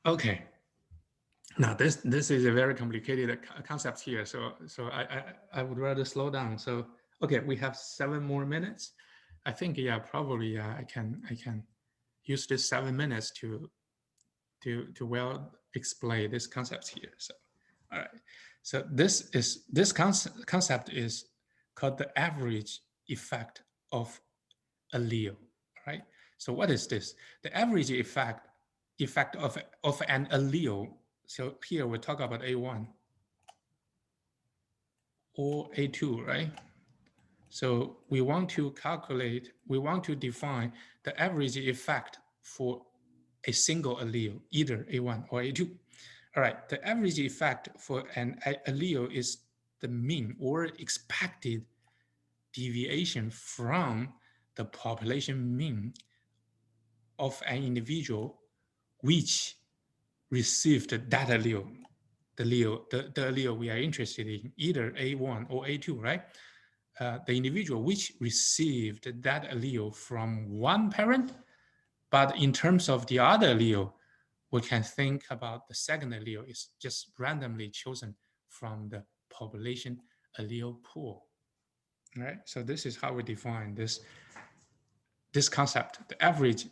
Okay. Now this is a very complicated concept here. So I would rather slow down. So okay, we have 7 more minutes. I think probably I can use this 7 minutes to well explain this concept here. So all right. So this concept is called the average effect of allele, right? So what is this? The average effect of an allele. So here we talk about A1 or A2, right? So we want to define the average effect for a single allele, either A1 or A2. All right, the average effect for an allele is the mean or expected deviation from the population mean of an individual which received that allele, the allele we are interested in, either A1 or A2, right? the individual which received that allele from one parent, but in terms of the other allele, we can think about the second allele is just randomly chosen from the population allele pool, right? So this is how we define this concept, the average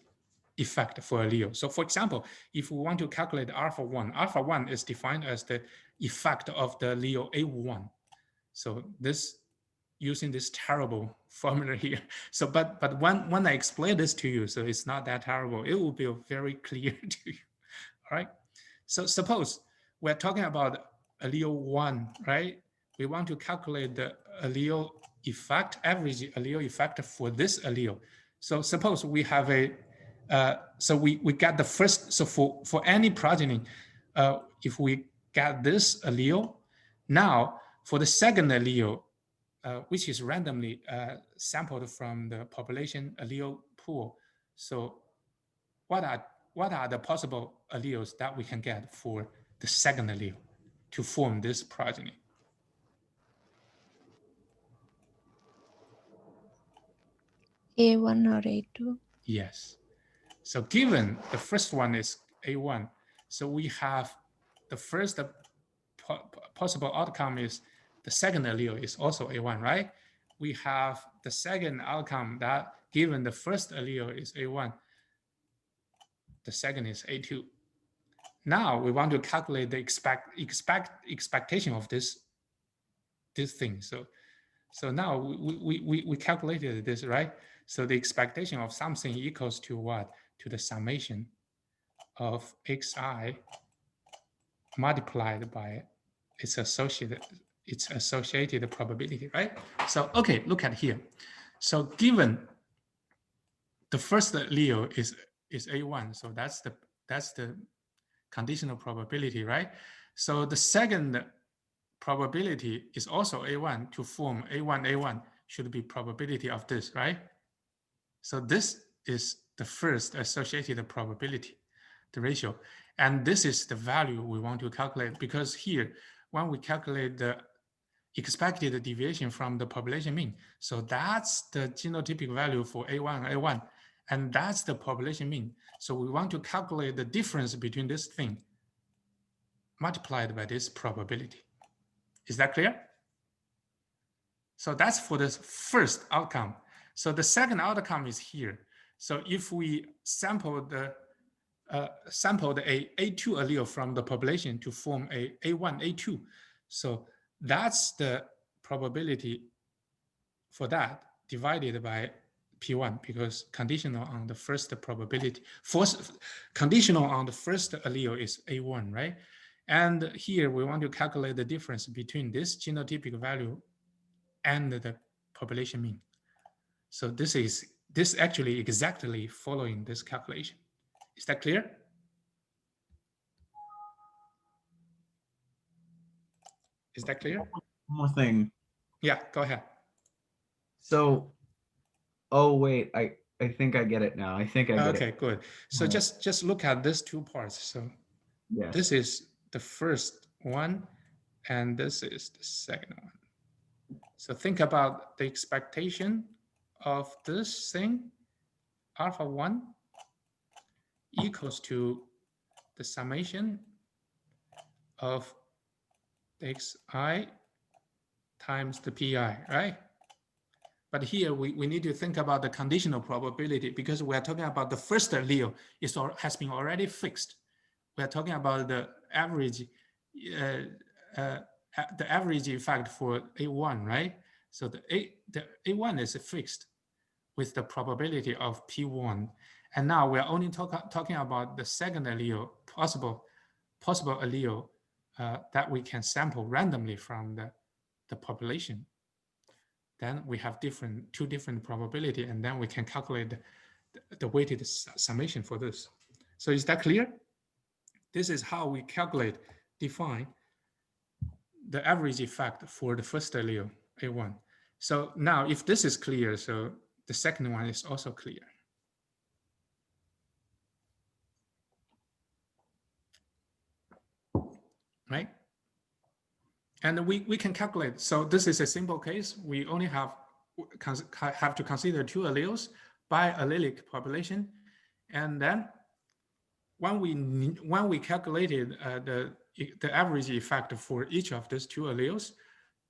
effect for allele. So for example, if we want to calculate alpha 1 is defined as the effect of the allele A1. So this, using this terrible formula here. So, but when I explain this to you, so it's not that terrible, it will be very clear to you, all right? So suppose we're talking about allele 1, right? We want to calculate the allele effect, average allele effect for this allele. So suppose we have a, so we get the first, so for any progeny, if we get this allele, now for the second allele, which is randomly sampled from the population allele pool. So what are the possible alleles that we can get for the second allele to form this progeny? A1 or A2? Yes. So given the first one is A1, so we have the first possible outcome is the second allele is also A1, right? We have the second outcome that given the first allele is A1, the second is A2. Now we want to calculate the expectation of this thing. So now we calculated this, right? So the expectation of something equals to what? To the summation of xi multiplied by its associated probability, right? So okay, look at here. So given the first allele is A1, so that's the conditional probability, right? So the second probability is also A1 to form A1 should be probability of this, right? So this is the first associated probability, the ratio. And this is the value we want to calculate, because here, when we calculate the expected deviation from the population mean, so that's the genotypic value for A1, and that's the population mean. So we want to calculate the difference between this thing multiplied by this probability. Is that clear? So that's for the first outcome. So the second outcome is here. So if we sample the A2 allele from the population to form a A1, A2, so that's the probability for that divided by P1, because conditional on the first probability, conditional on the first allele is A1, right? And here we want to calculate the difference between this genotypic value and the population mean. So this actually exactly following this calculation. Is that clear? Is that clear? One more thing. Yeah, go ahead. So, oh wait, I think I get it now. I think I get it. Okay, good. So just look at these two parts. So Yes. this is the first one, and this is the second one. So think about the expectation of this thing, alpha 1 equals to the summation of the xi times the pi, right? But here we need to think about the conditional probability, because we are talking about the first allele has been already fixed. We are talking about the average effect for A1, right? So the A1 is fixed with the probability of P1. And now we're only talking about the second allele, possible allele that we can sample randomly from the population. Then we have two different probability, and then we can calculate the weighted summation for this. So is that clear? This is how we define the average effect for the first allele, A1. So now if this is clear, so the second one is also clear. Right? And we can calculate. So this is a simple case. We only have to consider 2 alleles by allelic population. And then when we calculated the average effect for each of these 2 alleles,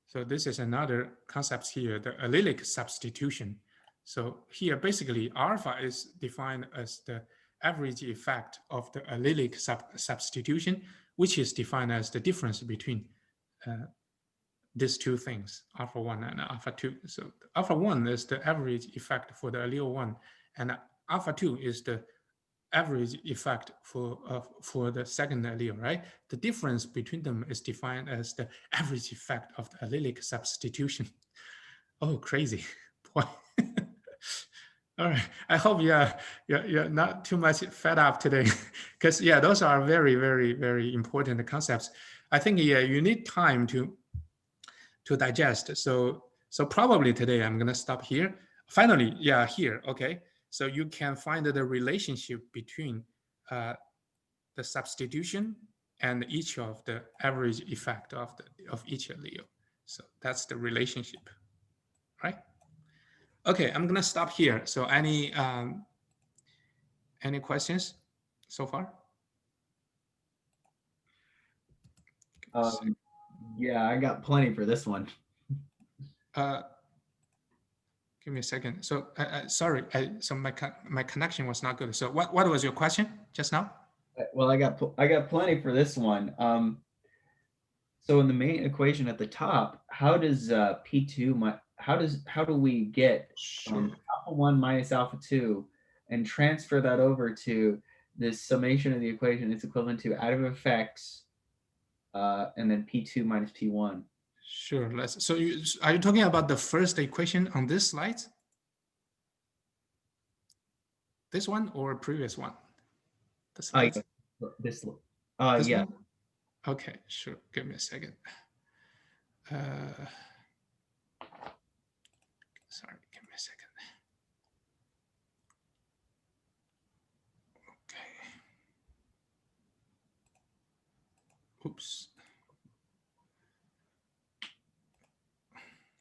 so this is another concept here, the allelic substitution. So here, basically, alpha is defined as the average effect of the allelic substitution, which is defined as the difference between these 2 things, alpha 1 and alpha 2. So alpha 1 is the average effect for the allele 1, and alpha 2 is the average effect for the second allele, right? The difference between them is defined as the average effect of the allelic substitution. Oh, crazy. Boy. All right. I hope you're not too much fed up today, because yeah, those are very, very, very important concepts. I think you need time to digest. So probably today I'm gonna stop here. Finally, yeah, here. Okay. So you can find the relationship between the substitution and each of the average effect of each allele. So that's the relationship, right? Okay, I'm gonna stop here. So any questions so far? Yeah, I got plenty for this one. Give me a second. So sorry, so my connection was not good. So what was your question just now? Well, I got plenty for this one. So in the main equation at the top, how does P2 how do we get alpha 1 minus alpha 2 and transfer that over to this summation of the equation? It's equivalent to additive effects and then P2 minus P1. Sure. So are you talking about the first equation on this slide? This one or previous one? The slides? This This yeah. one? Okay, sure. Give me a second. Sorry, give me a second. Okay. Oops.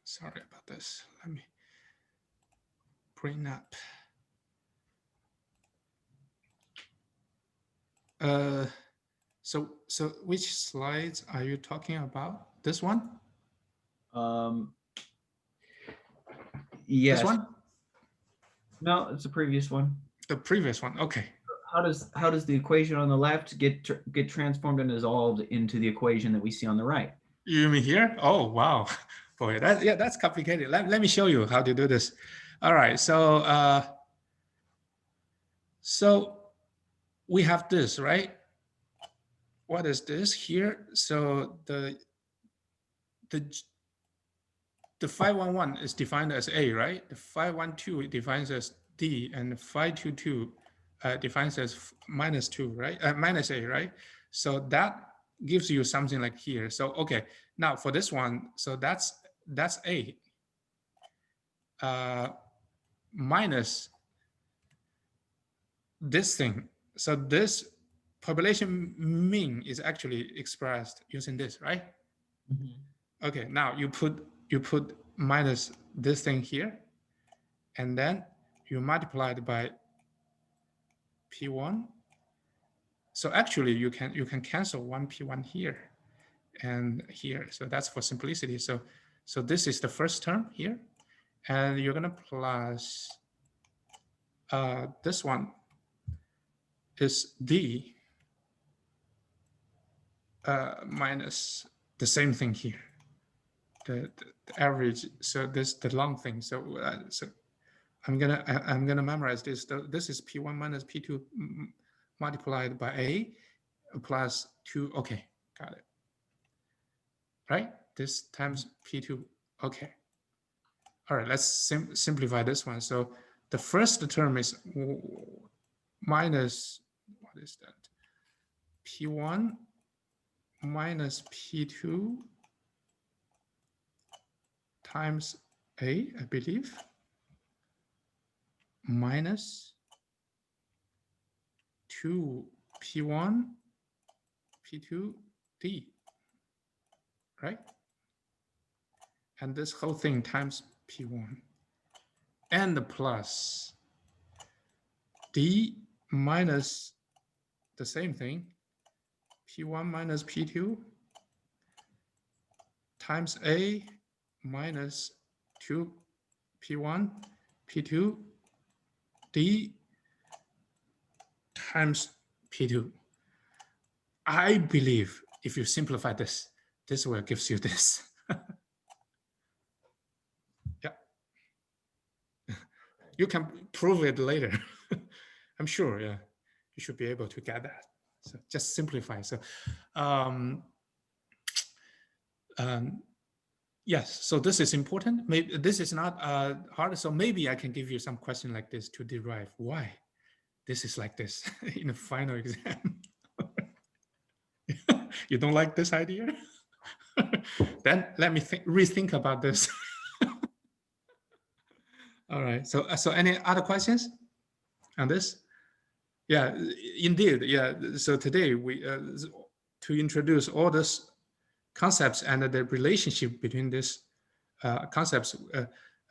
Sorry about this. Let me bring up. So which slides are you talking about? This one? Yes. This one? No, it's the previous one. The previous one. Okay. How does the equation on the left get transformed and dissolved into the equation that we see on the right? You mean here? Oh, wow. Boy, that's complicated. Let me show you how to do this. All right. So so we have this, right? What is this here? So the 511 is defined as A, right? The 512 defines as D, and 522 defines as -2, right? Minus A, right? So that gives you something like here. So okay, now for this one, so that's A minus this thing. So this population mean is actually expressed using this, right? Mm-hmm. Okay, now you put minus this thing here, and then you multiply it by P1. So actually you can cancel one P1 here and here. So that's for simplicity. So this is the first term here, and you're gonna plus this one is D minus the same thing here, the average. So this the long thing. So so I'm gonna memorize this. This is P1 minus P2 multiplied by A plus 2. Okay, got it. Right? This times P2. Okay. All right, let's simplify this one. So the first term is minus, what is that? P1 minus P2 times A, I believe, minus 2 P1 P2 D, right? and this whole thing times P1 and plus D minus the same thing, P1 minus P2 times A minus 2 P1, P2, D times P2. I believe if you simplify this, this will gives you this. Yeah. You can prove it later. I'm sure, yeah. You should be able to get that. So just simplify. So yes, so this is important. Maybe this is not hard. So maybe I can give you some question like this to derive why this is like this in the final exam. You don't like this idea? Then let me rethink about this. All right. So any other questions on this? Yeah, indeed. Yeah. So today we to introduce all these concepts and the relationship between these concepts.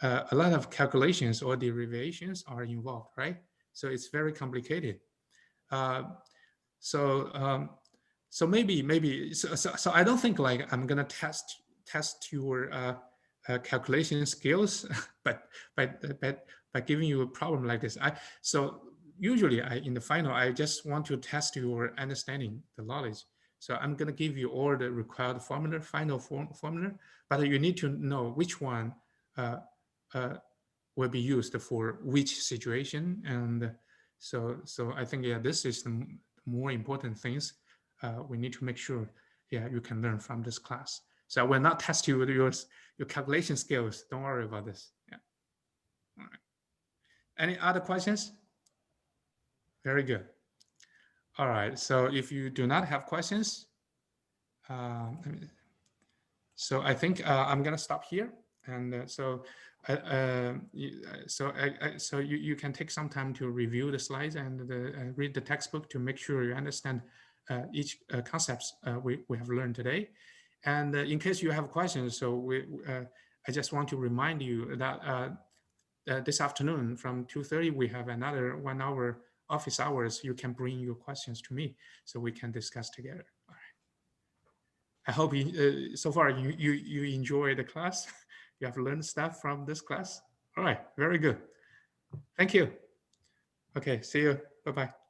A lot of calculations or derivations are involved, right? So it's very complicated. So maybe so I don't think like I'm gonna test your calculation skills, but by giving you a problem like this. So usually in the final I just want to test your understanding, the knowledge. So I'm gonna give you all the required final formula, but you need to know which one will be used for which situation. And so I think, yeah, this is the more important things we need to make sure, yeah, you can learn from this class. So I will not test you with your calculation skills. Don't worry about this. Yeah. All right. Any other questions? Very good. All right. So if you do not have questions, so I think I'm gonna stop here. And so you can take some time to review the slides and read the textbook to make sure you understand each concepts we have learned today. And in case you have questions, so I just want to remind you that this afternoon from 2:30 we have another 1 hour office hours. You can bring your questions to me so we can discuss together. All right. I hope so far you enjoy the class. You have learned stuff from this class. All right, very good. Thank you. Okay, see you. Bye-bye.